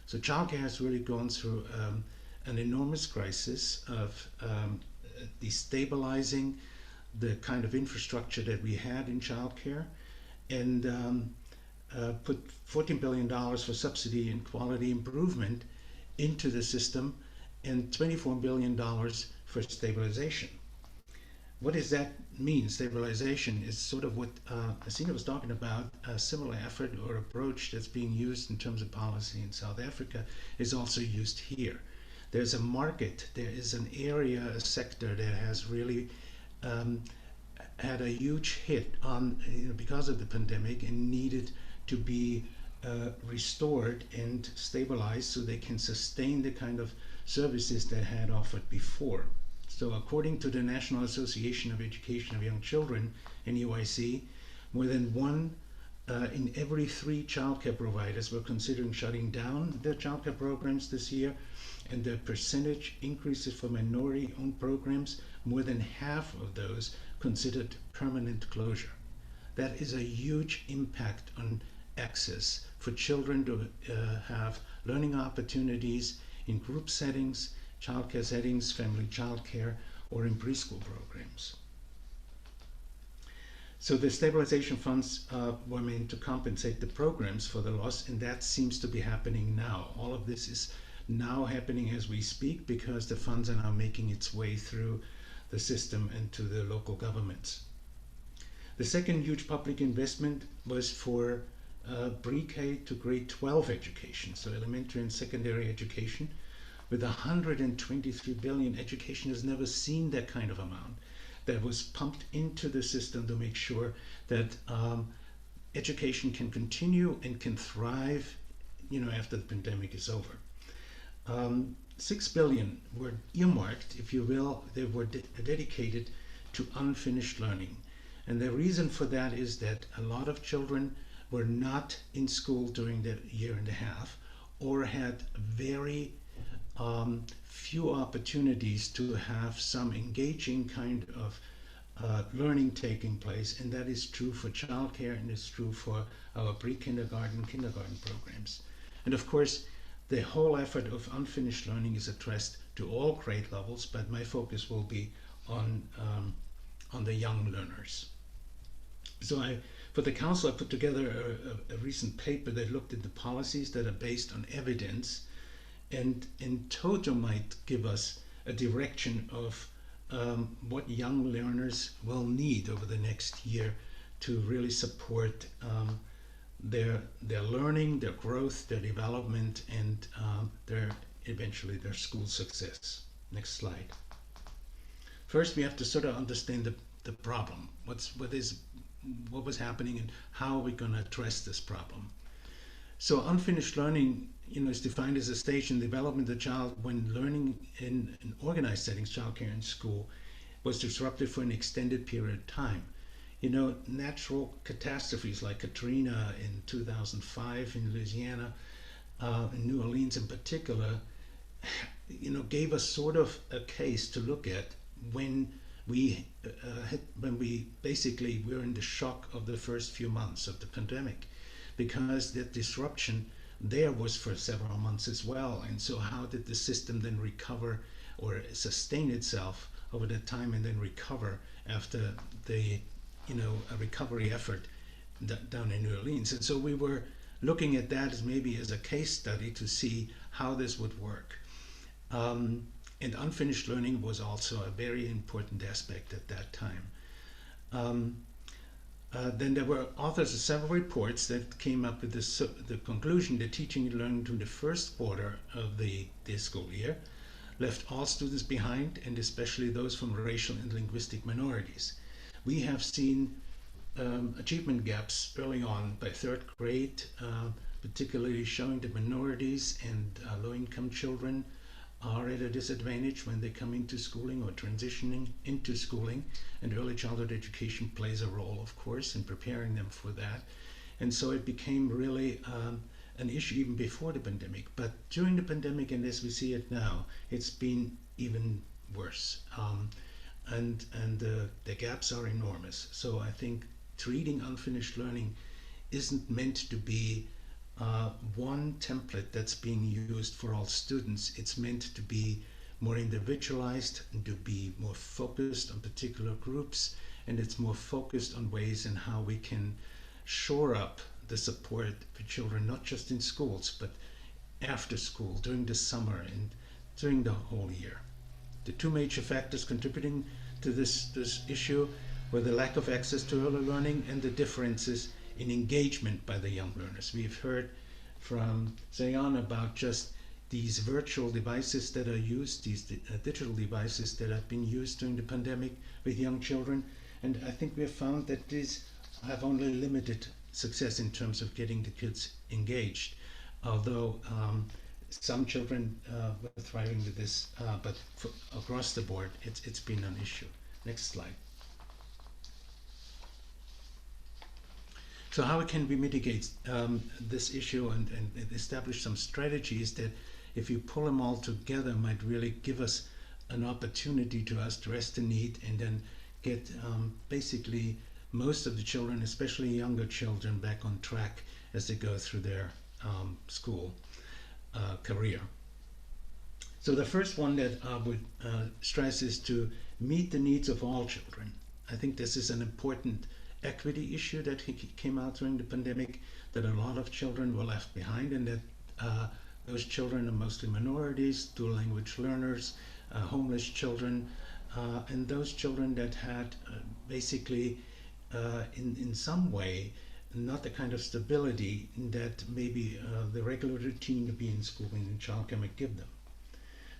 So childcare has really gone through an enormous crisis of destabilizing the kind of infrastructure that we had in childcare, and put $14 billion for subsidy and quality improvement into the system, and $24 billion for stabilization. what does that mean? Stabilization is sort of what Asina was talking about. A similar effort or approach that's being used in terms of policy in South Africa is also used here. There's a market, there is an area, a sector that has really had a huge hit on, because of the pandemic, and needed to be restored and stabilized so they can sustain the kind of services they had offered before. So according to the National Association of Education of Young Children, NUIC, more than 1 in every 3 childcare providers were considering shutting down their childcare programs this year, and the percentage increases for minority-owned programs, more than half of those considered permanent closure. That is a huge impact on access for children to have learning opportunities in group settings, childcare settings, family childcare, or in preschool programs. So the stabilization funds were meant to compensate the programs for the loss, and that seems to be happening now. All of this is now happening as we speak because the funds are now making its way through the system and to the local governments. The second huge public investment was for pre-K to grade 12 education, so elementary and secondary education, with 123 billion. Education has never seen that kind of amount that was pumped into the system to make sure that education can continue and can thrive, after the pandemic is over. 6 billion were earmarked, if you will, they were dedicated to unfinished learning. And the reason for that is that a lot of children were not in school during the year and a half, or had very few opportunities to have some engaging kind of learning taking place, and that is true for childcare and it's true for our pre-kindergarten, kindergarten programs. And of course, the whole effort of unfinished learning is addressed to all grade levels, but my focus will be on the young learners. So for the council, I put together a recent paper that looked at the policies that are based on evidence, and in total might give us a direction of what young learners will need over the next year to really support their learning, their growth, their development, and eventually their school success. Next slide. First, we have to sort of understand the problem. What was happening and how are we going to address this problem? So unfinished learning, is defined as a stage in the development of the child when learning in organized settings, childcare and school, was disrupted for an extended period of time. Natural catastrophes like Katrina in 2005 in Louisiana, in New Orleans in particular, gave us sort of a case to look at when we basically were in the shock of the first few months of the pandemic, because that disruption there was for several months as well. And so how did the system then recover or sustain itself over that time and then recover after a recovery effort down in New Orleans? And so we were looking at that as a case study to see how this would work. And unfinished learning was also a very important aspect at that time. Then there were authors of several reports that came up with the conclusion that teaching and learning during the first quarter of the school year left all students behind, and especially those from racial and linguistic minorities. We have seen achievement gaps early on by third grade, particularly showing that minorities and low-income children are at a disadvantage when they come into schooling or transitioning into schooling, and early childhood education plays a role, of course, in preparing them for that. And so it became really an issue even before the pandemic. But during the pandemic, and as we see it now, it's been even worse. And the gaps are enormous. So I think treating unfinished learning isn't meant to be one template that's being used for all students. It's meant to be more individualized and to be more focused on particular groups, and it's more focused on ways in how we can shore up the support for children, not just in schools, but after school, during the summer, and during the whole year. The two major factors contributing to this issue were the lack of access to early learning and the differences in engagement by the young learners. We've heard from Zayan about just these virtual devices that are used, these digital devices that have been used during the pandemic with young children. And I think we have found that these have only limited success in terms of getting the kids engaged. Although some children were thriving with this, but across the board, it's been an issue. Next slide. So how can we mitigate this issue and establish some strategies that, if you pull them all together, might really give us an opportunity to address the need and then get basically most of the children, especially younger children, back on track as they go through their school career. So the first one that I would stress is to meet the needs of all children. I think this is an important equity issue that came out during the pandemic, that a lot of children were left behind, and that those children are mostly minorities, dual language learners, homeless children, and those children that had basically in some way not the kind of stability that maybe the regular routine of being in school and in childcare might give them.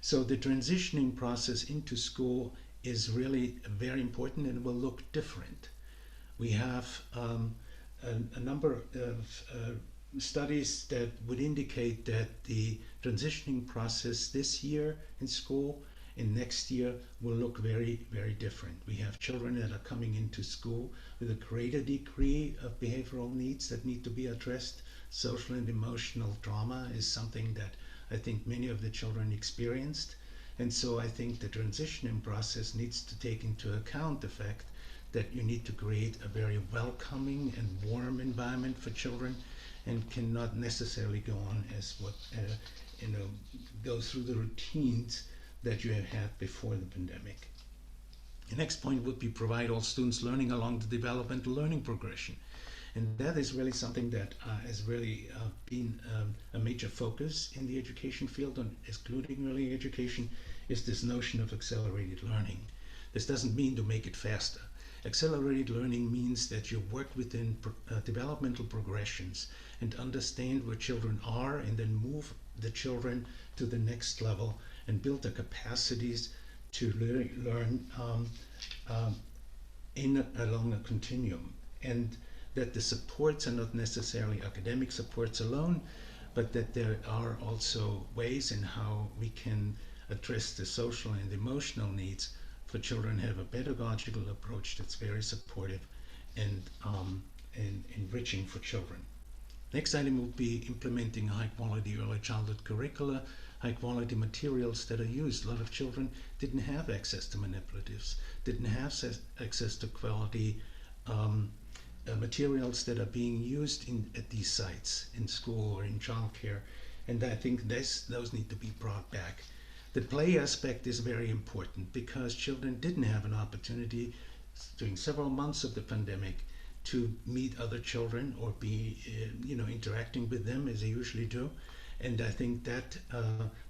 So the transitioning process into school is really very important and will look different. We have a number of studies that would indicate that the transitioning process this year in school and next year will look very, very different. We have children that are coming into school with a greater degree of behavioral needs that need to be addressed. Social and emotional trauma is something that I think many of the children experienced. And so I think the transitioning process needs to take into account the fact that you need to create a very welcoming and warm environment for children, and cannot necessarily go on as what go through the routines that you have had before the pandemic. The next point would be provide all students learning along the developmental learning progression. And that is really something that has really been a major focus in the education field, and excluding early education, is this notion of accelerated learning. This doesn't mean to make it faster. Accelerated learning means that you work within developmental progressions and understand where children are, and then move the children to the next level and build the capacities to learn along a continuum. And that the supports are not necessarily academic supports alone, but that there are also ways in how we can address the social and emotional needs for children, have a pedagogical approach that's very supportive and enriching for children. Next item will be implementing high quality early childhood curricula, high quality materials that are used. A lot of children didn't have access to manipulatives, didn't have access to quality materials that are being used at these sites in school or in childcare, and I think those need to be brought back. The play aspect is very important because children didn't have an opportunity during several months of the pandemic to meet other children or be interacting with them as they usually do, and I think that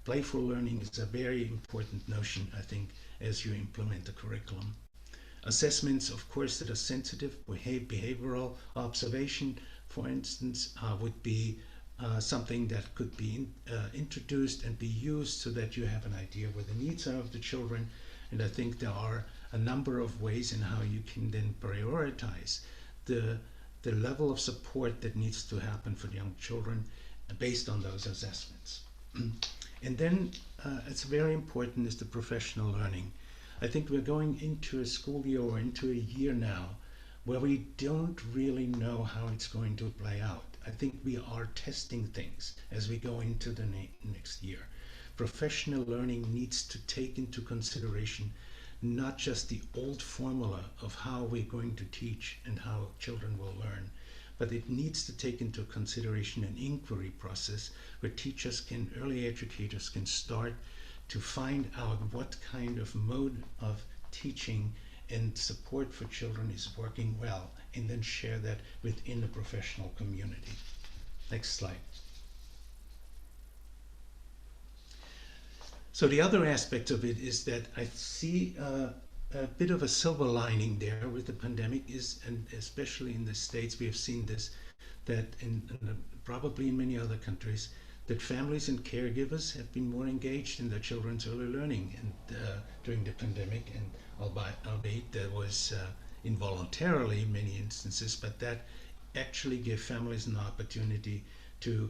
playful learning is a very important notion, I think, as you implement the curriculum. Assessments, of course, that are sensitive, behavioral observation, for instance, would be something that could be introduced and be used so that you have an idea where the needs are of the children. And I think there are a number of ways in how you can then prioritize the level of support that needs to happen for young children based on those assessments. And then it's very important is the professional learning. I think we're going into a school year or into a year now where we don't really know how it's going to play out. I think we are testing things as we go into the next year. Professional learning needs to take into consideration not just the old formula of how we're going to teach and how children will learn, but it needs to take into consideration an inquiry process where teachers early educators can start to find out what kind of mode of teaching and support for children is working well, and then share that within the professional community. Next slide. So the other aspect of it is that I see a bit of a silver lining there with the pandemic is, and especially in the States, we have seen this, that probably in many other countries, that families and caregivers have been more engaged in their children's early learning and during the pandemic, and albeit that was involuntarily in many instances, but that actually gave families an opportunity to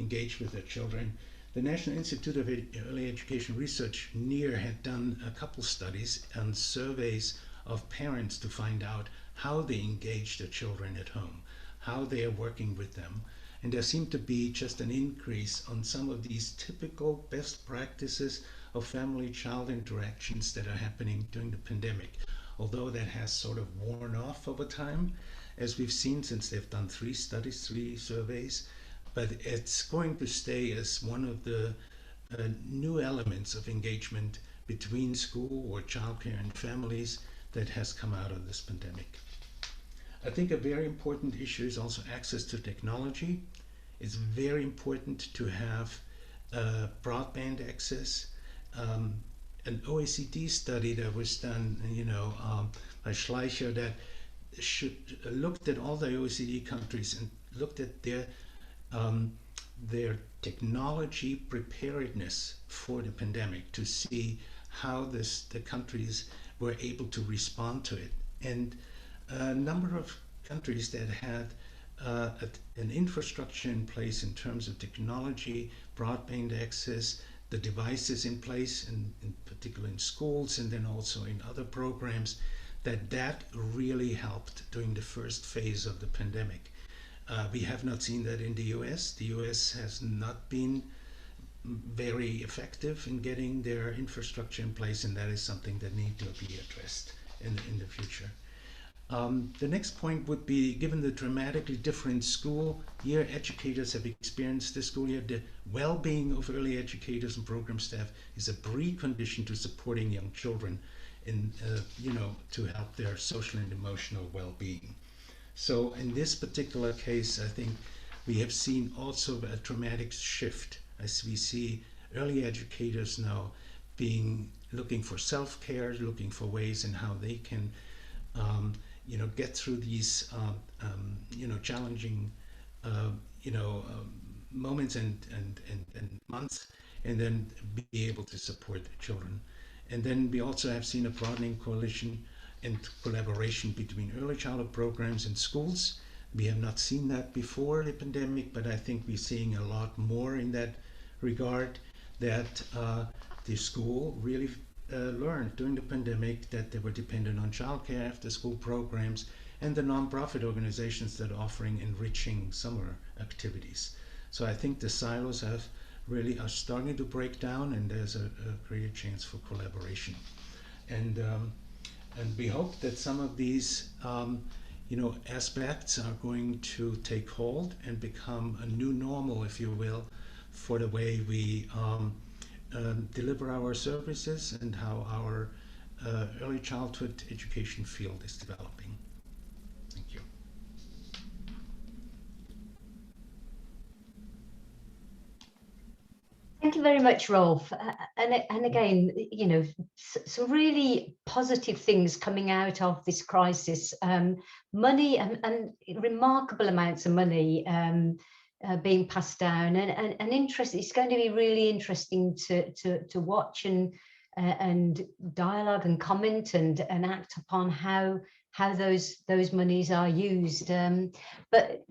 engage with their children. The National Institute of Early Education Research, NIER, had done a couple studies and surveys of parents to find out how they engage their children at home, how they are working with them. And there seemed to be just an increase on some of these typical best practices of family-child interactions that are happening during the pandemic. Although that has sort of worn off over time, as we've seen since they've done 3 studies, 3 surveys, but it's going to stay as one of the new elements of engagement between school or childcare and families that has come out of this pandemic. I think a very important issue is also access to technology. It's very important to have broadband access. An OECD study that was done, by Schleicher, that looked at all the OECD countries and looked at their technology preparedness for the pandemic to see how the countries were able to respond to it. And a number of countries that had an infrastructure in place in terms of technology, broadband access, the devices in place, in particular in schools and then also in other programs, that really helped during the first phase of the pandemic. We have not seen that in the US. The US has not been very effective in getting their infrastructure in place, and that is something that needs to be addressed in the future. The next point would be, given the dramatically different school year educators have experienced this school year, the well-being of early educators and program staff is a precondition to supporting young children in, to help their social and emotional well-being. So in this particular case, I think we have seen also a dramatic shift as we see early educators now looking for self-care, looking for ways in how they can get through these challenging moments and months, and then be able to support the children. And then we also have seen a broadening coalition and collaboration between early childhood programs and schools. We have not seen that before the pandemic, but I think we're seeing a lot more in that regard, that the school really learned during the pandemic that they were dependent on childcare, after school programs, and the nonprofit organizations that are offering enriching summer activities. So I think the silos are starting to break down, and there's a greater chance for collaboration. And we hope that some of these aspects are going to take hold and become a new normal, if you will, for the way we deliver our services and how our early childhood education field is developing. Thank you. Thank you very much, Rolf. And again, some really positive things coming out of this crisis. Money and remarkable amounts of money being passed down, and interest. It's going to be really interesting to watch and dialogue and comment and act upon how those monies are used. But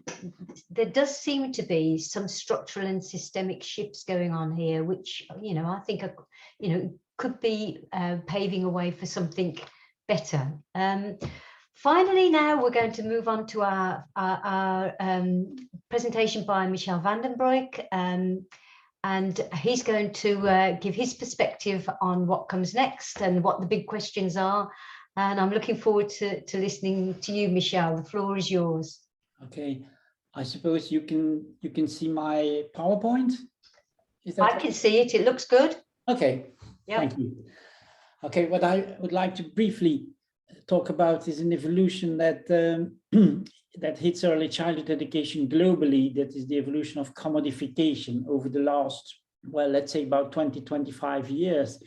there does seem to be some structural and systemic shifts going on here, which I think could be paving a way for something better. Finally, now we're going to move on to our presentation by Michel van den Broek, and he's going to give his perspective on what comes next and what the big questions are. And I'm looking forward to listening to you, Michel. The floor is yours. Okay, I suppose you can see my PowerPoint. Is that I can see it. It looks good. Okay. Yep. Thank you. Okay, what I would like to briefly talk about is an evolution that that hits early childhood education globally. That is the evolution of commodification over the last well, let's say about 20, 25 years,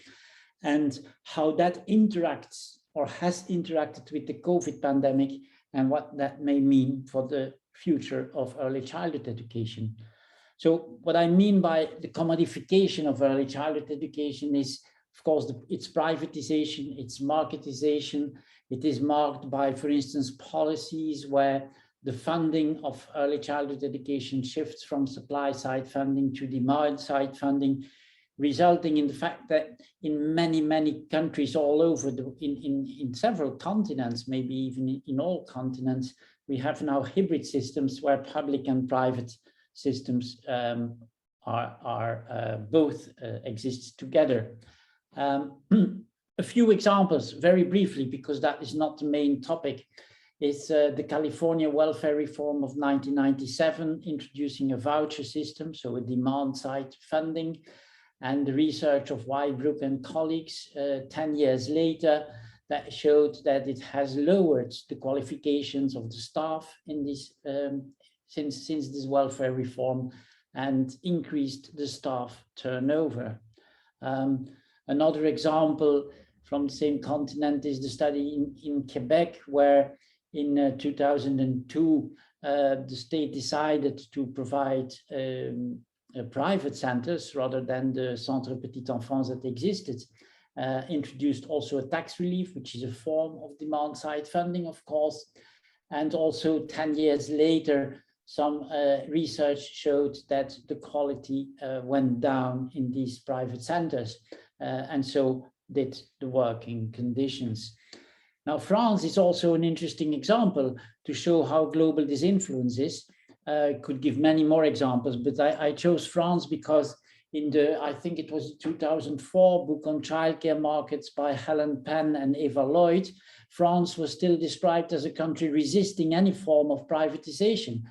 and how that interacts or has interacted with the COVID pandemic and what that may mean for the future of early childhood education. So what I mean by the commodification of early childhood education is, of course, its privatization, its marketization. It is marked by, for instance, policies where the funding of early childhood education shifts from supply-side funding to demand-side funding, resulting in the fact that in many countries all over, in several continents, maybe even in all continents, we have now hybrid systems where public and private systems both exist together. A few examples, very briefly, because that is not the main topic, is the California welfare reform of 1997, introducing a voucher system, so a demand-side funding, and the research of Wybrook and colleagues 10 years later that showed that it has lowered the qualifications of the staff in this since this welfare reform and increased the staff turnover. Another example from the same continent is the study in Quebec, where in 2002, the state decided to provide private centers rather than the Centre Petite Enfance that existed, introduced also a tax relief, which is a form of demand-side funding, of course. And also 10 years later, some research showed that the quality went down in these private centers, and so did the working conditions. Now, France is also an interesting example to show how global this influence is. Could give many more examples, but I chose France because in the, I think it was 2004 book on childcare markets by Helen Penn and Eva Lloyd, France was still described as a country resisting any form of privatization.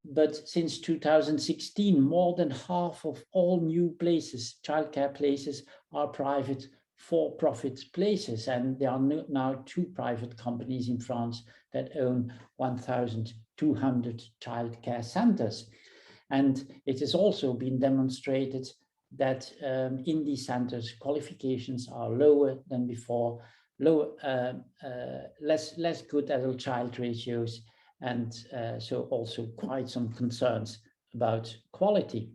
But since 2016, more than half of all new places, childcare places, are private for-profit places. And there are now 2 private companies in France that own 1,200 childcare centers. And it has also been demonstrated that in these centers, qualifications are lower than before, less good adult-child ratios, and so also quite some concerns about quality.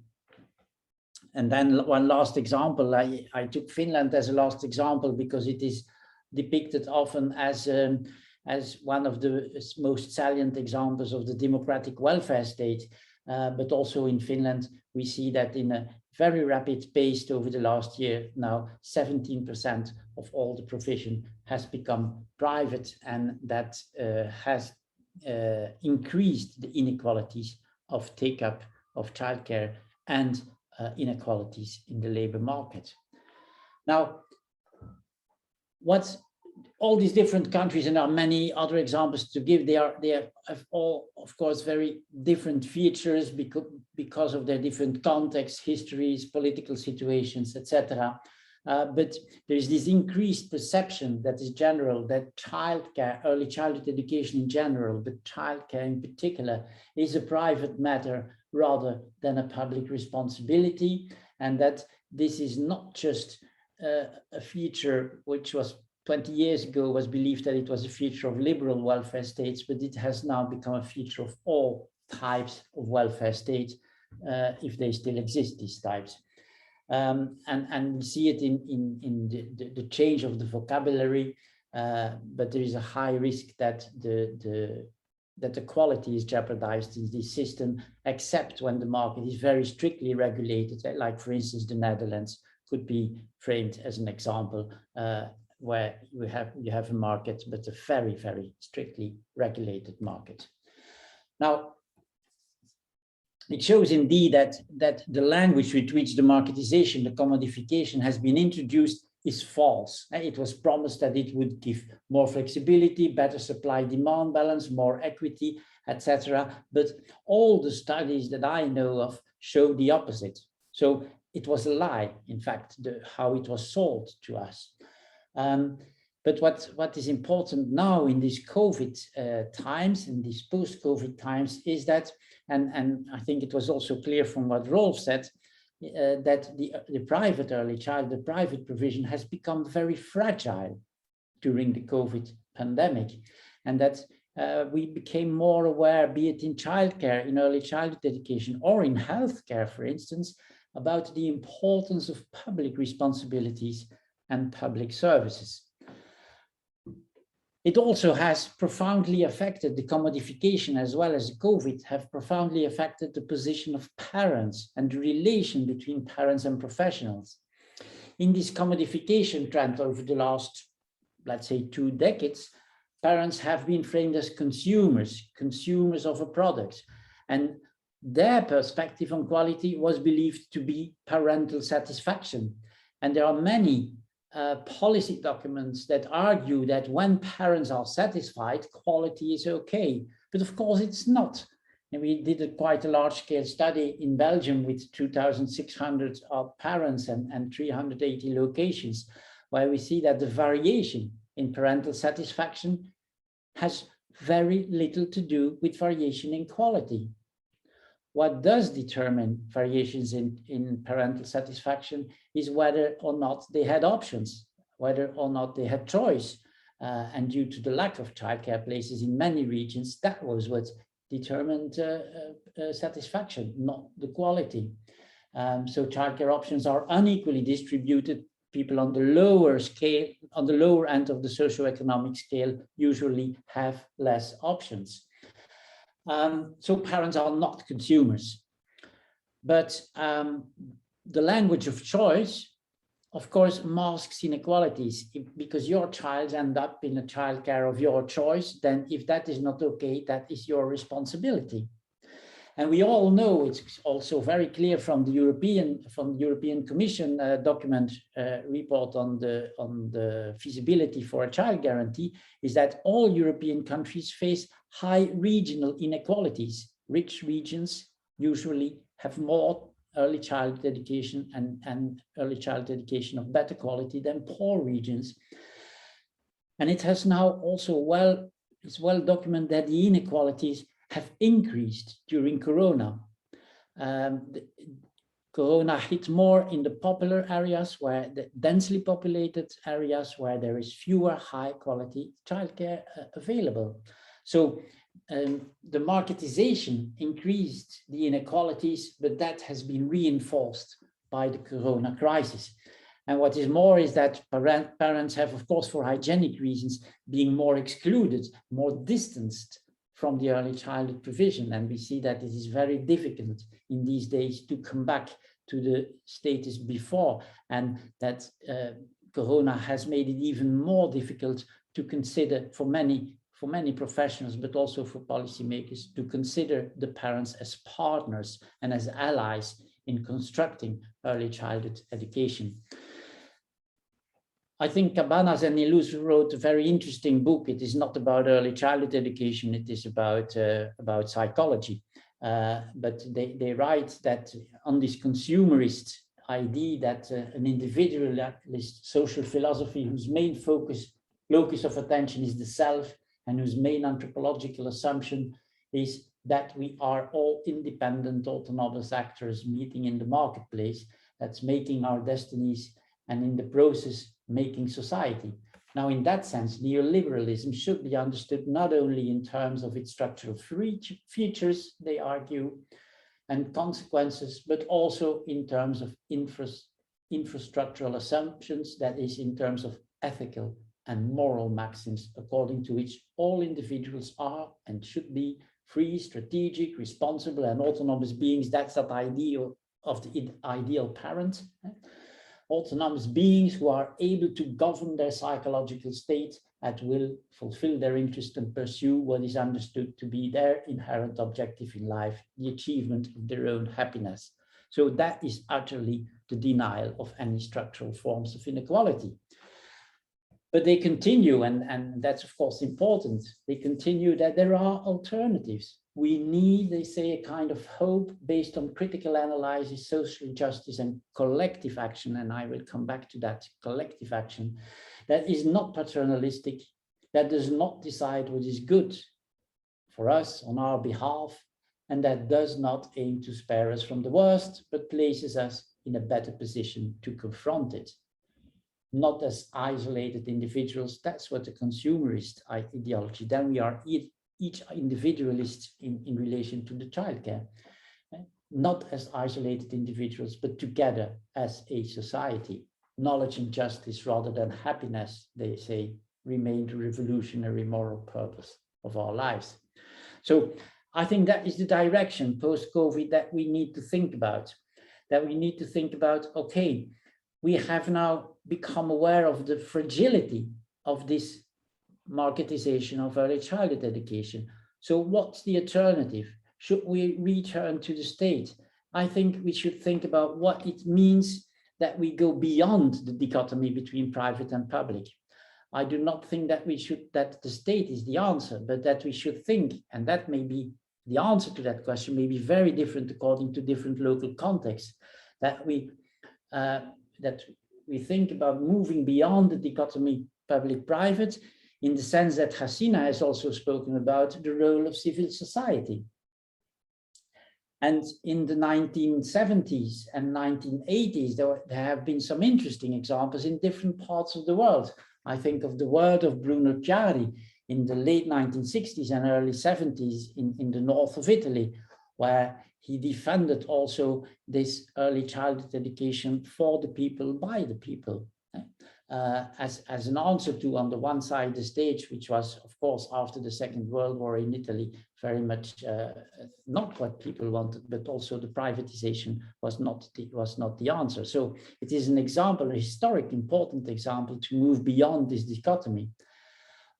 And then one last example, I took Finland as a last example because it is depicted often as one of the most salient examples of the democratic welfare state. But also in Finland, we see that in a very rapid pace over the last year, now 17% of all the provision has become private, and that has increased the inequalities of take-up of childcare and inequalities in the labor market. Now, what's all these different countries, and there are many other examples to give, they have all, of course, very different features because of their different contexts, histories, political situations, etc. But there is this increased perception that is general, that childcare, early childhood education in general, but childcare in particular, is a private matter rather than a public responsibility, and that this is not just a feature which was 20 years ago was believed that it was a feature of liberal welfare states, but it has now become a feature of all types of welfare states, if they still exist, these types. And we see it in the change of the vocabulary, but there is a high risk that the quality is jeopardized in this system, except when the market is very strictly regulated, like for instance, the Netherlands could be framed as an example, where you have a market, but a very, very strictly regulated market. Now, it shows indeed that the language with which the marketization, the commodification has been introduced is false. It was promised that it would give more flexibility, better supply-demand balance, more equity, etc. But all the studies that I know of show the opposite. So it was a lie, in fact, how it was sold to us. But what is important now in these COVID times, in these post-COVID times, is that, and I think it was also clear from what Rolf said, that the private early child, the private provision has become very fragile during the COVID pandemic, and that we became more aware, be it in childcare, in early childhood education, or in healthcare, for instance, about the importance of public responsibilities and public services. It also has profoundly affected the commodification, as well as COVID have profoundly affected the position of parents and the relation between parents and professionals. In this commodification trend over the last, let's say, 2 decades, parents have been framed as consumers of a product, and their perspective on quality was believed to be parental satisfaction. And there are many policy documents that argue that when parents are satisfied, quality is okay. But of course it's not. And we did quite a large-scale study in Belgium with 2,600 parents and 380 locations, where we see that the variation in parental satisfaction has very little to do with variation in quality. What does determine variations in parental satisfaction is whether or not they had options, whether or not they had choice. And due to the lack of childcare places in many regions, that was what determined satisfaction, not the quality. So childcare options are unequally distributed. People on the lower scale, on the lower end of the socioeconomic scale, usually have less options. So parents are not consumers. But the language of choice, of course, masks inequalities. Because your child ends up in a childcare of your choice, then if that is not okay, that is your responsibility. And we all know, it's also very clear from the European Commission document report on the feasibility for a child guarantee, is that all European countries face high regional inequalities. Rich regions usually have more early childhood education and early childhood education of better quality than poor regions. And it has now also it's well documented that the inequalities have increased during Corona. Corona hit more in the popular areas, where the densely populated areas where there is fewer high quality childcare available. So the marketization increased the inequalities, but that has been reinforced by the Corona crisis. And what is more is that parents have, of course, for hygienic reasons, being more excluded, more distanced from the early childhood provision. And we see that it is very difficult in these days to come back to the status before, and that Corona has made it even more difficult to consider for many professionals, but also for policymakers, to consider the parents as partners and as allies in constructing early childhood education. I think Cabanas and Illouz wrote a very interesting book. It is not about early childhood education, it is about psychology. But they write that on this consumerist idea that an individualist social philosophy whose main locus of attention is the self, and whose main anthropological assumption is that we are all independent, autonomous actors meeting in the marketplace, that's making our destinies, and in the process making society. Now, in that sense, neoliberalism should be understood not only in terms of its structural features, they argue, and consequences, but also in terms of infrastructural assumptions, that is, in terms of ethical and moral maxims, according to which all individuals are and should be free, strategic, responsible, and autonomous beings. That's that ideal of the ideal parent. Autonomous beings who are able to govern their psychological state at will, fulfill their interest, and pursue what is understood to be their inherent objective in life, the achievement of their own happiness. So that is utterly the denial of any structural forms of inequality. But they continue, and that's of course important, they continue that there are alternatives. We need, they say, a kind of hope based on critical analysis, social justice, and collective action. And I will come back to that, collective action that is not paternalistic, that does not decide what is good for us on our behalf, and that does not aim to spare us from the worst, but places us in a better position to confront it. Not as isolated individuals, that's what the consumerist ideology, then we are each individualist in relation to the childcare. Not as isolated individuals, but together as a society. Knowledge and justice rather than happiness, they say, remain the revolutionary moral purpose of our lives. So I think that is the direction post-COVID that we need to think about. That we need to think about, okay, we have now become aware of the fragility of this marketization of early childhood education. So what's the alternative? Should we return to the state? I think we should think about what it means that we go beyond the dichotomy between private and public. I do not think that that the state is the answer, but that we should think, and that may be the answer to that question may be very different according to different local contexts, that we think about moving beyond the dichotomy public-private, in the sense that Hasina has also spoken about the role of civil society. And in the 1970s and 1980s, there have been some interesting examples in different parts of the world. I think of the word of Bruno Chiari in the late 1960s and early 70s in the north of Italy, where he defended also this early childhood education for the people, by the people, as an answer to, on the one side, the stage, which was, of course, after the Second World War in Italy, very much not what people wanted, but also the privatization was not the answer. So it is an example, a historic, important example to move beyond this dichotomy.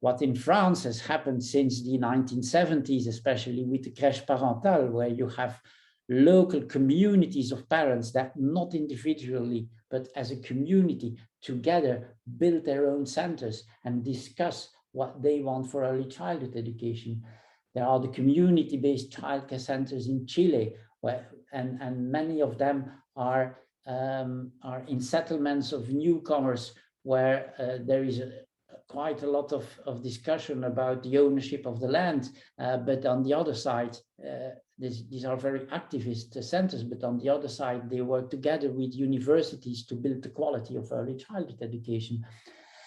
What in France has happened since the 1970s, especially with the crèche parentale, where you have local communities of parents that not individually, but as a community together build their own centers and discuss what they want for early childhood education. There are the community-based childcare centers in Chile, and many of them are in settlements of newcomers, where there is quite a lot of discussion about the ownership of the land, but on the other side, these are very activist centers, but on the other side, they work together with universities to build the quality of early childhood education.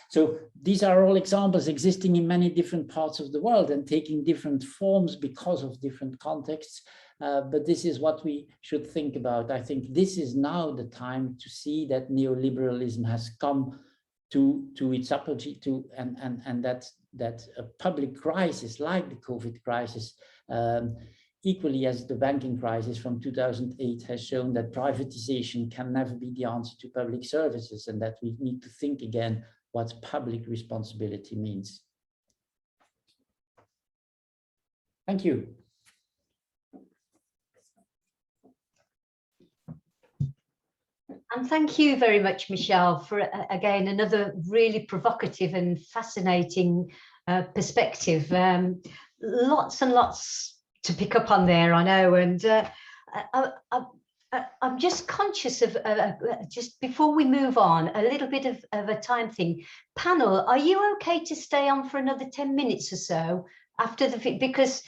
So these are all examples existing in many different parts of the world and taking different forms because of different contexts. But this is what we should think about. I think this is now the time to see that neoliberalism has come to its apogee, and that a public crisis like the COVID crisis, equally as the banking crisis from 2008, has shown that privatization can never be the answer to public services, and that we need to think again what public responsibility means. Thank you. And thank you very much, Michelle, for again another really provocative and fascinating perspective. Lots and lots to pick up on there, I know, and I'm just conscious of, just before we move on, a little bit of a time thing. Panel, are you okay to stay on for another 10 minutes or so after the, because,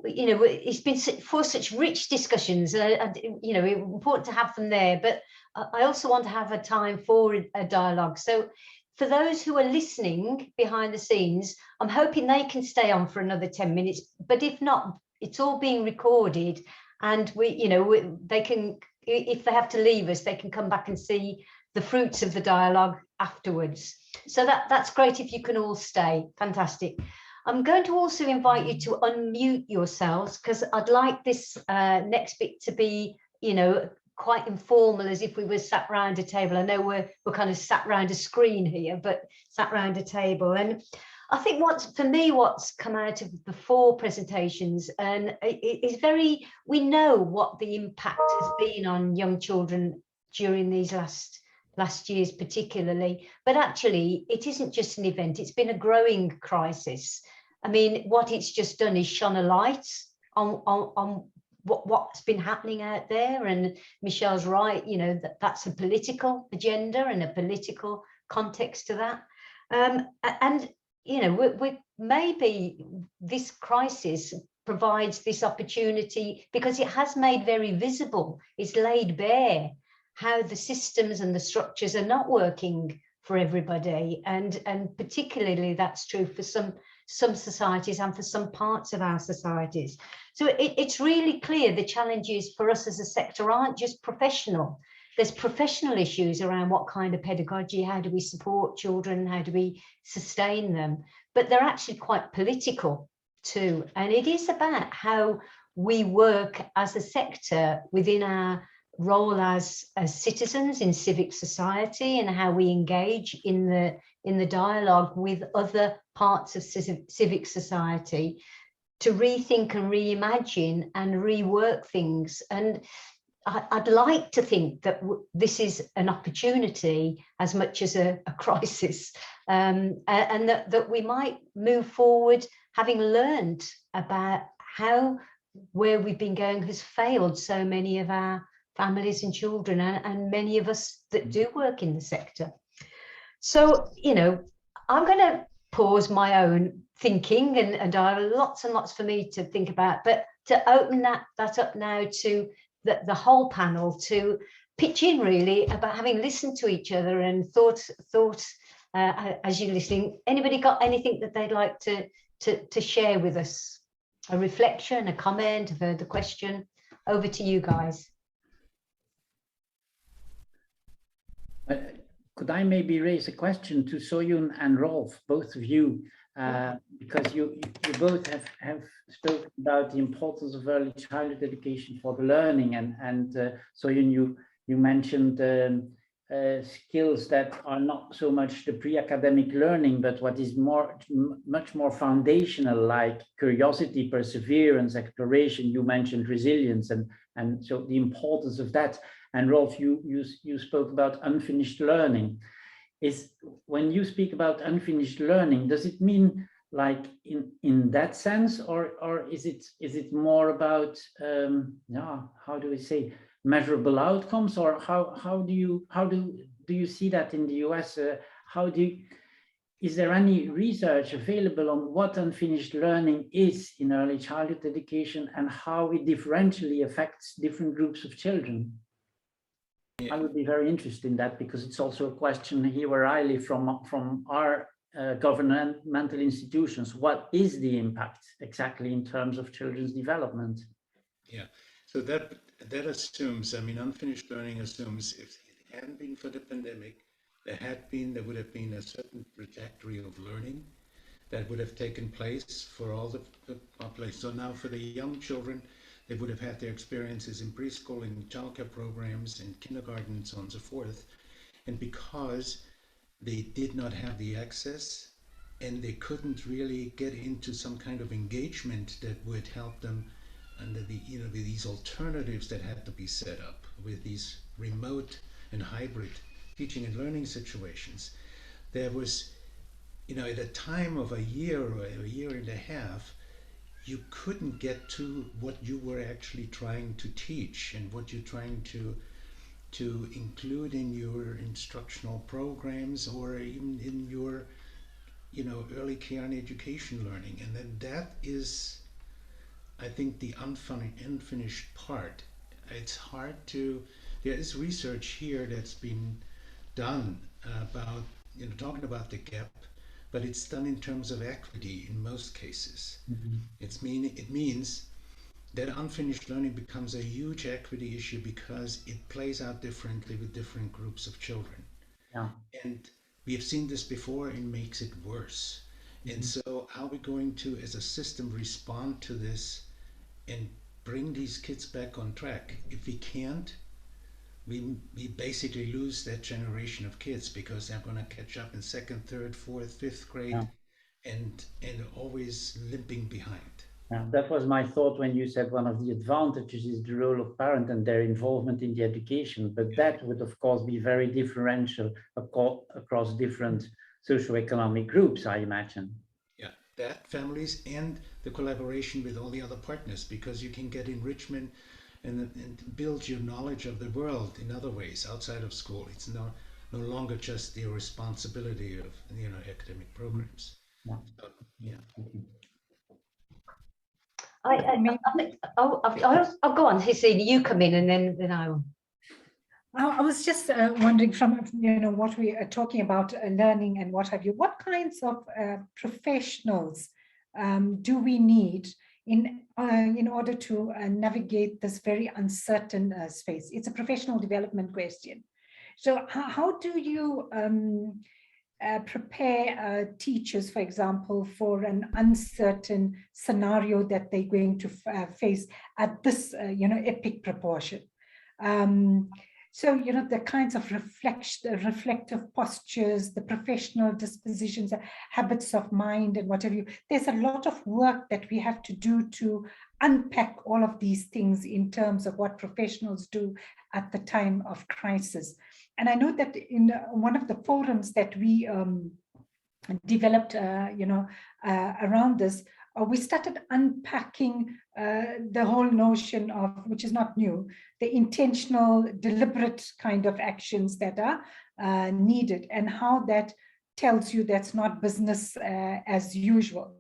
you know, it's been for such rich discussions, and you know, important to have them there, but I also want to have a time for a dialogue. So for those who are listening behind the scenes, I'm hoping they can stay on for another 10 minutes, but if not, it's all being recorded, and they can, if they have to leave us, they can come back and see the fruits of the dialogue afterwards. So that's great if you can all stay. Fantastic. I'm going to also invite you to unmute yourselves, because I'd like this next bit to be, quite informal, as if we were sat round a table. I know we're kind of sat round a screen here, but sat round a table. And I think what's come out of the 4 presentations, and it is we know what the impact has been on young children during these last years particularly, but actually it isn't just an event, it's been a growing crisis. I mean, what it's just done is shone a light on what's been happening out there, and Michelle's right, that's a political agenda and a political context to that, and maybe this crisis provides this opportunity because it has made very visible, it's laid bare how the systems and the structures are not working for everybody, and particularly that's true for some societies and for some parts of our societies. So it's really clear the challenges for us as a sector aren't just professional. There's professional issues around what kind of pedagogy, how do we support children, how do we sustain them, but they're actually quite political too. And it is about how we work as a sector within our role as citizens in civic society, and how we engage in the dialogue with other parts of civic society to rethink and reimagine and rework things. And I'd like to think that this is an opportunity as much as a crisis, and that we might move forward having learned about how where we've been going has failed so many of our families and children, and many of us that do work in the sector. So, you know, I'm going to pause my own thinking, and I have lots and lots for me to think about, but to open that up now to the whole panel to pitch in really about having listened to each other and thought as you're listening. Anybody got anything that they'd like to share with us? A reflection, a comment, a further question? Over to you guys. Could I maybe raise a question to Soyun and Rolf, both of you, because you both have spoken about the importance of early childhood education for the learning, and Soyun, you mentioned skills that are not so much the pre-academic learning, but what is much more foundational, like curiosity, perseverance, exploration. You mentioned resilience, and so the importance of that. And Rolf, you spoke about unfinished learning. When you speak about unfinished learning, does it mean like in that sense, or is it more about how do we say, measurable outcomes, or how do you see that in the US? Is there any research available on what unfinished learning is in early childhood education and how it differentially affects different groups of children? I would be very interested in that, because it's also a question here where I live from our governmental institutions. What is the impact exactly in terms of children's development? Yeah, so that assumes, I mean, unfinished learning assumes if it hadn't been for the pandemic, there would have been a certain trajectory of learning that would have taken place for all the population. So now for the young children, they would have had their experiences in preschool, in childcare programs, in kindergarten, and so on and so forth. And because they did not have the access, and they couldn't really get into some kind of engagement that would help them under these alternatives that had to be set up with these remote and hybrid teaching and learning situations, there was, at a time of a year or a year and a half, you couldn't get to what you were actually trying to teach and what you're trying to include in your instructional programs, or even in your early care and education learning. And then that is, I think, the unfinished part. It's hard to, there is research here that's been done about talking about the gap, but it's done in terms of equity in most cases. Mm-hmm. It means that unfinished learning becomes a huge equity issue because it plays out differently with different groups of children. Yeah. And we have seen this before, and makes it worse. Mm-hmm. And so how are we going to, as a system, respond to this and bring these kids back on track? If we can't, we basically lose that generation of kids, because they're going to catch up in second, third, fourth, fifth grade, yeah, and always limping behind. Yeah, that was my thought when you said one of the advantages is the role of parent and their involvement in the education, but that would of course be very differential across different socioeconomic groups, I imagine. Yeah, that, families, and the collaboration with all the other partners, because you can get enrichment and build your knowledge of the world in other ways outside of school. It's no longer just the responsibility of academic programs. Yeah. So, yeah. I'll go on, Hissine, you come in, and then I will. I was just wondering from, what we are talking about learning and what have you, what kinds of professionals do we need in order to navigate this very uncertain space? It's a professional development question. So how do you prepare teachers, for example, for an uncertain scenario that they're going to face at this, epic proportion? So, the kinds of reflective postures, the professional dispositions, habits of mind and whatever there's a lot of work that we have to do to unpack all of these things in terms of what professionals do at the time of crisis. And I know that in one of the forums that we developed, around this, we started unpacking the whole notion of, which is not new, the intentional, deliberate kind of actions that are needed, and how that tells you that's not business as usual.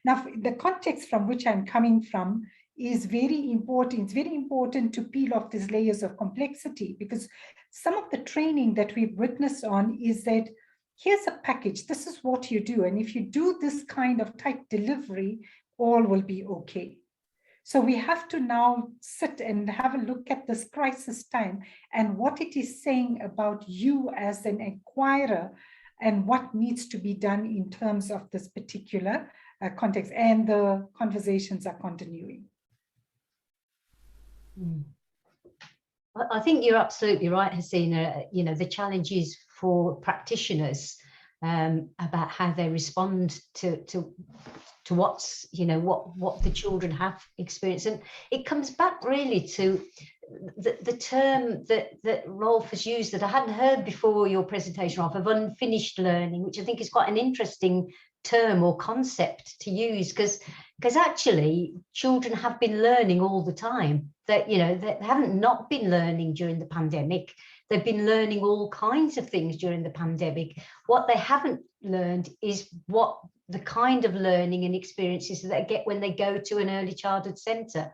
Now, the context from which I'm coming from is very important. It's very important to peel off these layers of complexity, because some of the training that we've witnessed on is that here's a package, this is what you do. And if you do this kind of tight delivery, all will be okay. So we have to now sit and have a look at this crisis time and what it is saying about you as an acquirer and what needs to be done in terms of this particular context. And the conversations are continuing. I think you're absolutely right, Hasina. The challenges for practitioners about how they respond to what's, what the children have experienced. And it comes back really to the term that Rolf has used that I hadn't heard before your presentation of unfinished learning, which I think is quite an interesting term or concept to use, because actually children have been learning all the time. That they haven't not been learning during the pandemic. They've been learning all kinds of things during the pandemic. What they haven't learned is what the kind of learning and experiences that they get when they go to an early childhood centre.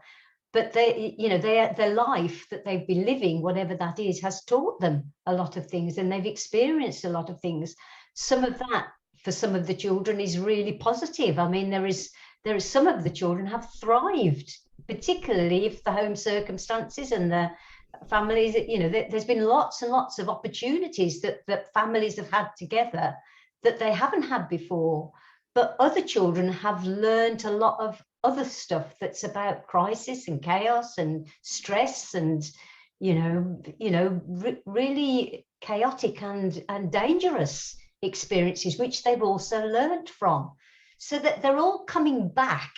But their life that they've been living, whatever that is, has taught them a lot of things, and they've experienced a lot of things. Some of that for some of the children is really positive. I mean, there is some of the children have thrived, particularly if the home circumstances and the families, there's been lots and lots of opportunities that families have had together that they haven't had before. But other children have learned a lot of other stuff that's about crisis and chaos and stress and, really chaotic and dangerous experiences, which they've also learned from. So that they're all coming back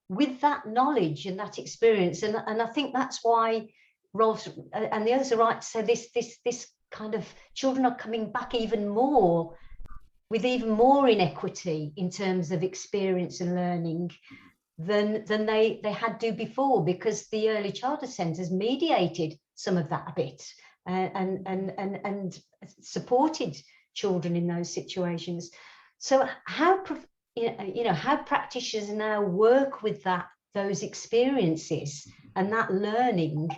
with that knowledge and that experience. And I think that's why Rolf and the others are right to say this kind of children are coming back even more, with even more inequity in terms of experience and learning than they had to before, because the early childhood centres mediated some of that a bit and supported children in those situations. So how practitioners now work with those experiences and that learning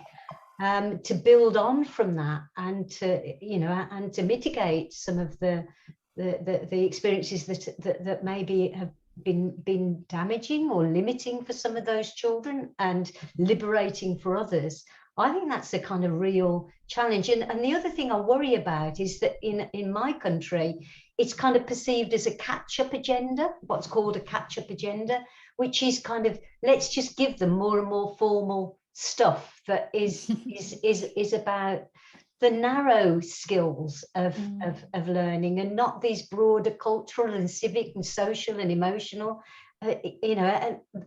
to build on from that, and to mitigate some of the experiences that maybe have been damaging or limiting for some of those children and liberating for others. I think that's a kind of real challenge. And the other thing I worry about is that in my country, it's kind of perceived as a catch-up agenda, what's called a catch-up agenda, which is kind of, let's just give them more and more formal stuff that is about the narrow skills of learning, and not these broader cultural and civic and social and emotional,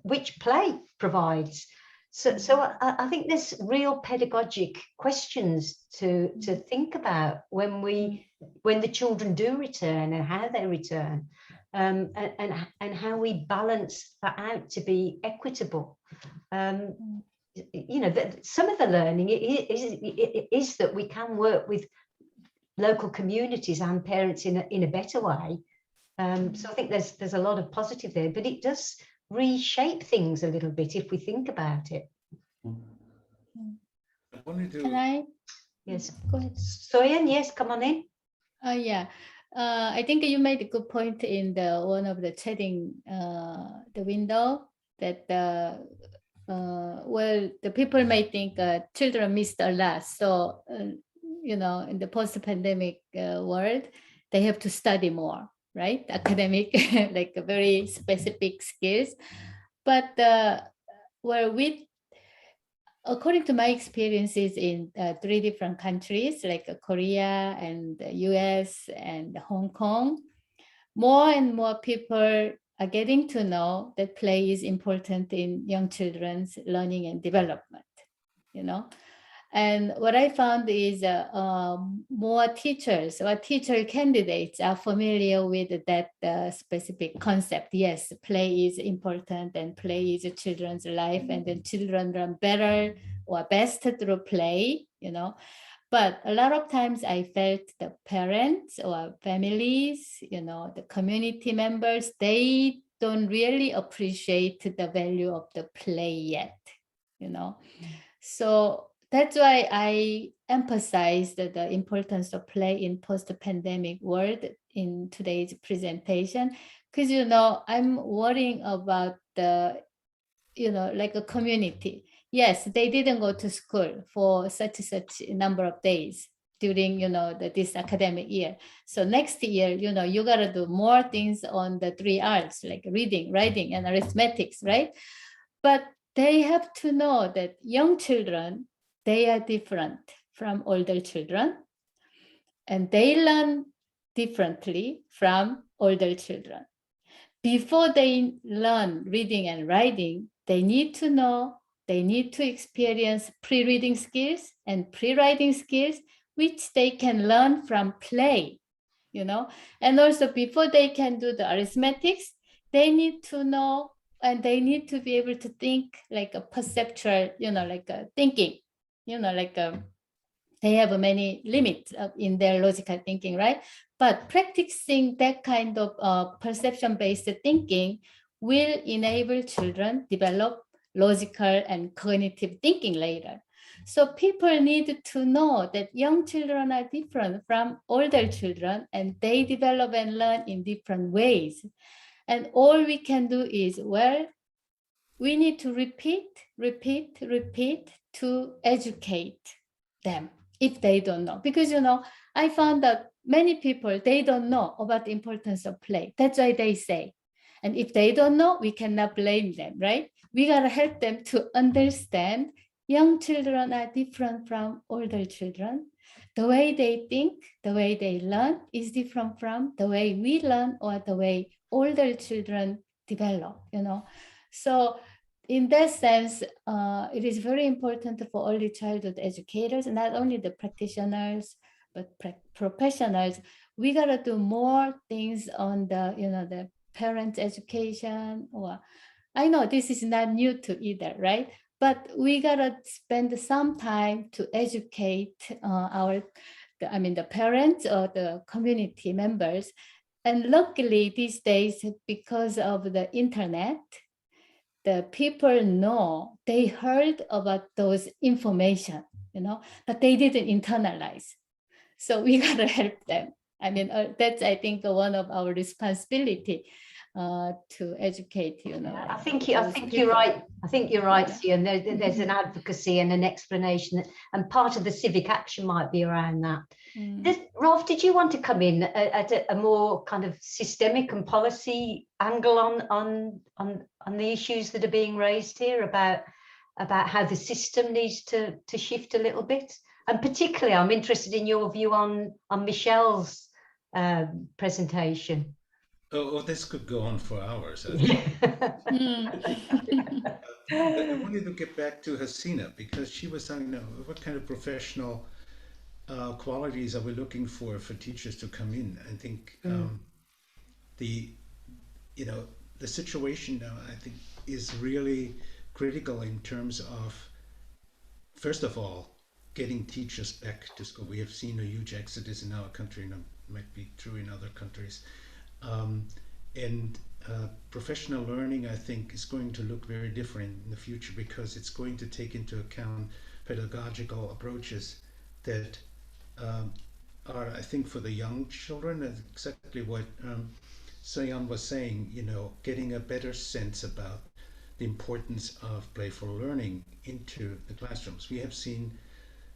which play provides. So I think there's real pedagogic questions to think about when the children do return and how they return, and how we balance that out to be equitable. Some of the learning is that we can work with local communities and parents in a better way. So I think there's a lot of positive there, but it does reshape things a little bit if we think about it. I wanted to, Can I? Yes. Go ahead. Soyan, yes, come on in. Yeah. I think you made a good point in the one of the chatting the window that well, the people may think children missed a lot. So you know, in the post-pandemic world, they have to study more, right? Academic, like very specific skills. But well, according to my experiences in 3 different countries, like Korea and the US and Hong Kong, more and more people are getting to know that play is important in young children's learning and development, you know. And what I found is more teachers or teacher candidates are familiar with that specific concept. Yes, play is important and play is a children's life, and then children learn better or best through play, you know. But a lot of times I felt the parents or families, you know, the community members, they don't really appreciate the value of the play yet, you know. So that's why I emphasized the importance of play in post-pandemic world in today's presentation, because, you know, I'm worrying about the, you know, like a community. Yes, they didn't go to school for such a number of days during, you know, this academic year. So next year, you know, you gotta do more things on the 3 R's, like reading, writing, and arithmetics, right? But they have to know that young children, they are different from older children, and they learn differently from older children. Before they learn reading and writing, they need to know, they need to experience pre-reading skills and pre-writing skills, which they can learn from play, you know. And also before they can do the arithmetics, they need to know and they need to be able to think like a perceptual, you know, like a thinking, you know, like they have many limits in their logical thinking, right? But practicing that kind of perception-based thinking will enable children develop logical and cognitive thinking later. So people need to know that young children are different from older children, and they develop and learn in different ways. And all we can do is, well, we need to repeat to educate them if they don't know. Because, you know, I found that many people, they don't know about the importance of play. That's why they say. And if they don't know, we cannot blame them, right? We gotta help them to understand young children are different from older children. The way they think, the way they learn is different from the way we learn or the way older children develop, you know. So in that sense, it is very important for early childhood educators, not only the practitioners, but professionals. We gotta do more things on the, you know, the parent education, or I know this is not new to either, right? But we gotta spend some time to educate the parents or the community members. And luckily these days, because of the internet, the people know, they heard about those information, you know, but they didn't internalize. So we gotta help them. I mean, that's, I think, one of our responsibility to educate, you know. I think you're right. I think you're right, Sian. There's an advocacy and an explanation, and part of the civic action might be around that. Rolf, did you want to come in at a more kind of systemic and policy angle on the issues that are being raised here about how the system needs to shift a little bit? And particularly, I'm interested in your view on Michelle's presentation. Oh, this could go on for hours. I wanted to get back to Hasina, because she was saying, what kind of professional qualities are we looking for teachers to come in? I think the situation now, I think, is really critical in terms of, first of all, getting teachers back to school. We have seen a huge exodus in our country, and it might be true in other countries. Professional learning, I think, is going to look very different in the future, because it's going to take into account pedagogical approaches that are, I think, for the young children, exactly what Soyan was saying, getting a better sense about the importance of playful learning into the classrooms. We have seen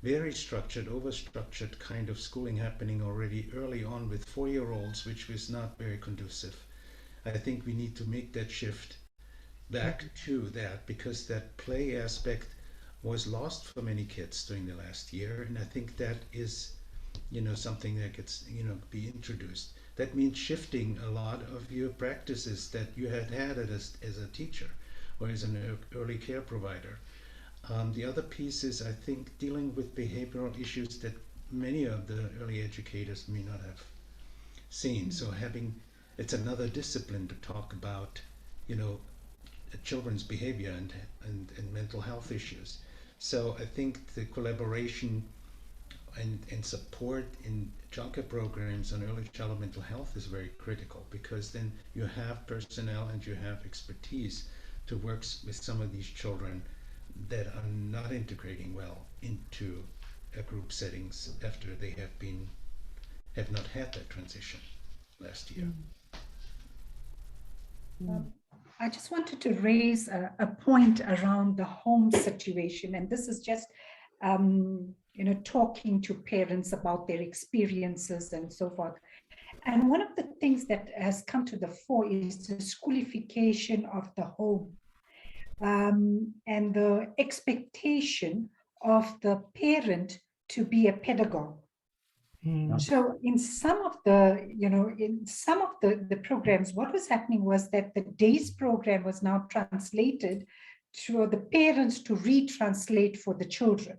very structured, over-structured kind of schooling happening already early on with 4-year-olds, which was not very conducive. I think we need to make that shift back to that, because that play aspect was lost for many kids during the last year, and I think that is something that gets be introduced. That means shifting a lot of your practices that you had as a teacher or as an early care provider. The other piece is, I think, dealing with behavioral issues that many of the early educators may not have seen. So it's another discipline to talk about children's behavior and mental health issues. So I think the collaboration and support in childcare programs on early childhood mental health is very critical, because then you have personnel and you have expertise to work with some of these children that are not integrating well into group settings after they have not had that transition last year. I just wanted to raise a point around the home situation, and this is just talking to parents about their experiences and so forth. And one of the things that has come to the fore is the schoolification of the home, and the expectation of the parent to be a pedagogue. So in some of the, the programs, what was happening was that the day's program was now translated to the parents to retranslate for the children.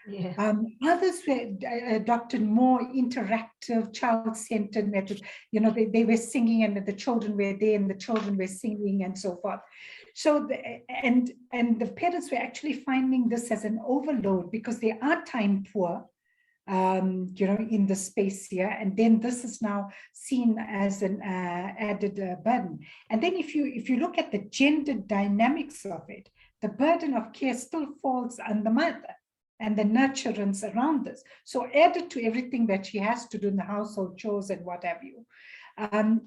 Yeah. Others adopted more interactive, child-centered methods. They were singing, and the children were there, and the children were singing, and so forth. So, and the parents were actually finding this as an overload, because they are time poor, in the space here, and then this is now seen as an added burden. And then if you look at the gender dynamics of it, the burden of care still falls on the mother and the nurturance around this. So added to everything that she has to do in the household chores and what have you,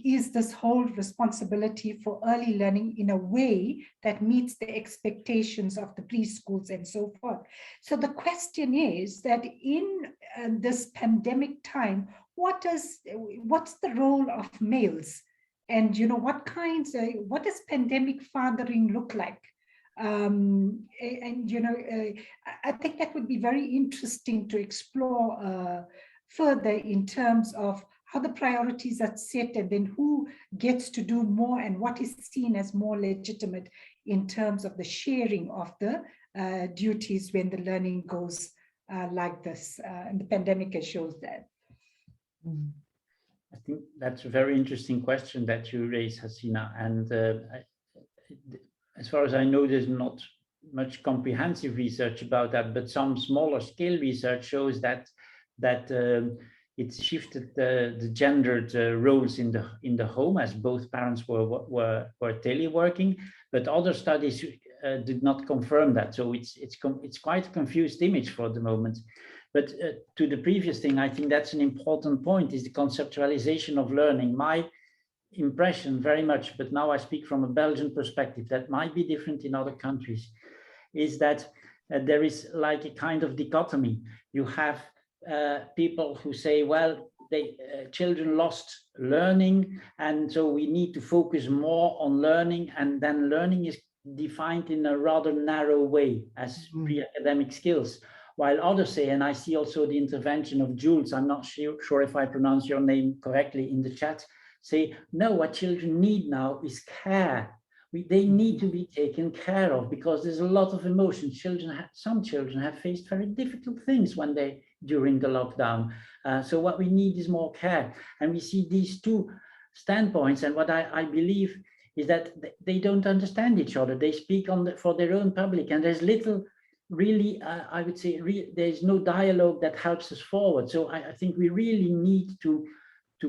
is this whole responsibility for early learning in a way that meets the expectations of the preschools and so forth. So the question is that in this pandemic time, what's the role of males? And what does pandemic fathering look like? I think that would be very interesting to explore further in terms of how the priorities are set, and then who gets to do more, and what is seen as more legitimate in terms of the sharing of the duties when the learning goes like this. And the pandemic shows that. I think that's a very interesting question that you raised, Hasina. And as far as I know, there's not much comprehensive research about that, but some smaller scale research shows that it's shifted the gendered roles in the home, as both parents were teleworking, but other studies did not confirm that. So it's quite a confused image for the moment. But to the previous thing, I think that's an important point, is the conceptualization of learning. My impression very much, but now I speak from a Belgian perspective, that might be different in other countries, is that there is like a kind of dichotomy. You have people who say, well, children lost learning, and so we need to focus more on learning, and then learning is defined in a rather narrow way as pre-academic skills. While others say, and I see also the intervention of Jules, I'm not sure if I pronounce your name correctly in the chat, say, no, what children need now is care. They need to be taken care of, because there's a lot of emotion. Some children have faced very difficult things during the lockdown. So what we need is more care. And we see these two standpoints. And what I believe is that they don't understand each other. They speak for their own public, and there's little really, I would say, there's no dialogue that helps us forward. So I think we really need to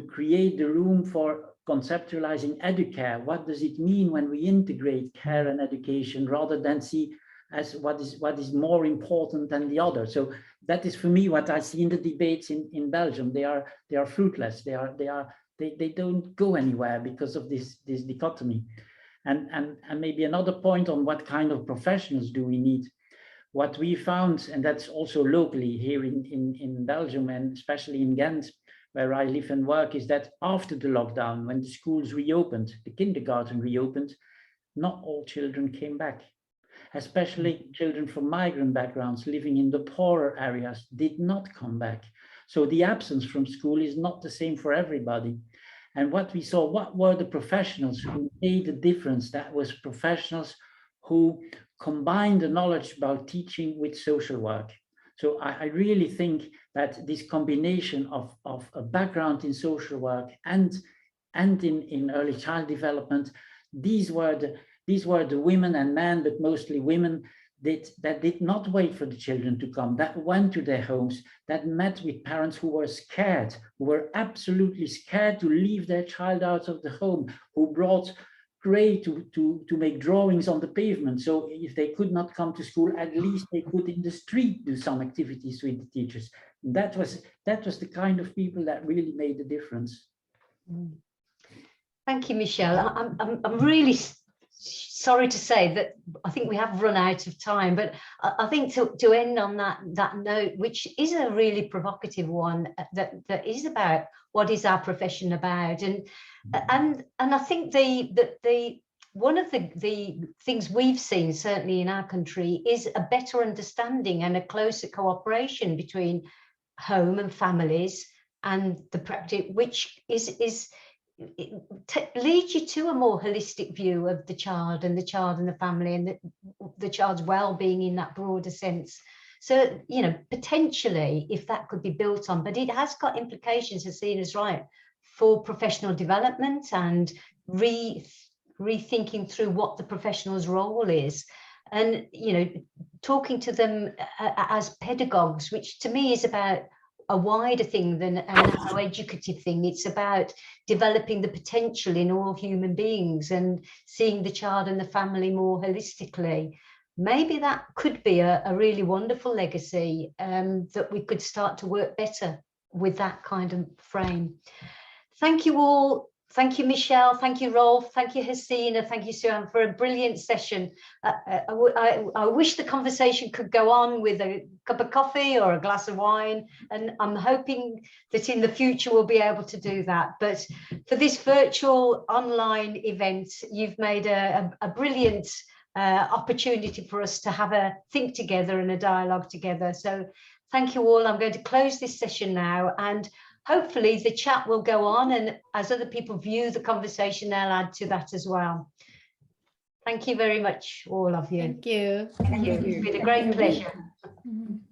create the room for conceptualizing educare. What does it mean when we integrate care and education, rather than see as what is more important than the other. So that is for me what I see in the debates in Belgium. They are fruitless. They don't go anywhere because of this dichotomy. And maybe another point on what kind of professionals do we need. What we found, and that's also locally here in Belgium and especially in Ghent, where I live and work, is that after the lockdown, when the schools reopened, the kindergarten reopened, not all children came back. Especially children from migrant backgrounds living in the poorer areas did not come back. So the absence from school is not the same for everybody. And what we saw, what were the professionals who made the difference? That was professionals who combined the knowledge about teaching with social work. So I really think that this combination of a background in social work and in early child development, these were the women and men, but mostly women, that did not wait for the children to come, that went to their homes, that met with parents who were scared, who were absolutely scared to leave their child out of the home, who brought clay to make drawings on the pavement. So if they could not come to school, at least they could in the street do some activities with the teachers. That was the kind of people that really made the difference. Thank you, Michelle. I'm really sorry to say that I think we have run out of time, but I think to end on that note, which is a really provocative one, that is about what is our profession about, and I think the one of the things we've seen certainly in our country is a better understanding and a closer cooperation between home and families and the practice, which leads you to a more holistic view of the child and the family and the child's well-being in that broader sense. So, you know, potentially if that could be built on, but it has got implications, as Sina's right, for professional development and rethinking through what the professional's role is. And, you know, talking to them as pedagogues, which to me is about a wider thing than a narrow educative thing. It's about developing the potential in all human beings and seeing the child and the family more holistically. Maybe that could be a really wonderful legacy, that we could start to work better with that kind of frame. Thank you all. Thank you, Michelle. Thank you, Rolf. Thank you, Hesina. Thank you, Suan, for a brilliant session. I wish the conversation could go on with a cup of coffee or a glass of wine, and I'm hoping that in the future we'll be able to do that. But for this virtual online event, you've made a brilliant opportunity for us to have a think together and a dialogue together. So thank you all. I'm going to close this session now, and hopefully the chat will go on, and as other people view the conversation, they'll add to that as well. Thank you very much, all of you. Thank you. Thank you. It's been a great pleasure. Mhm.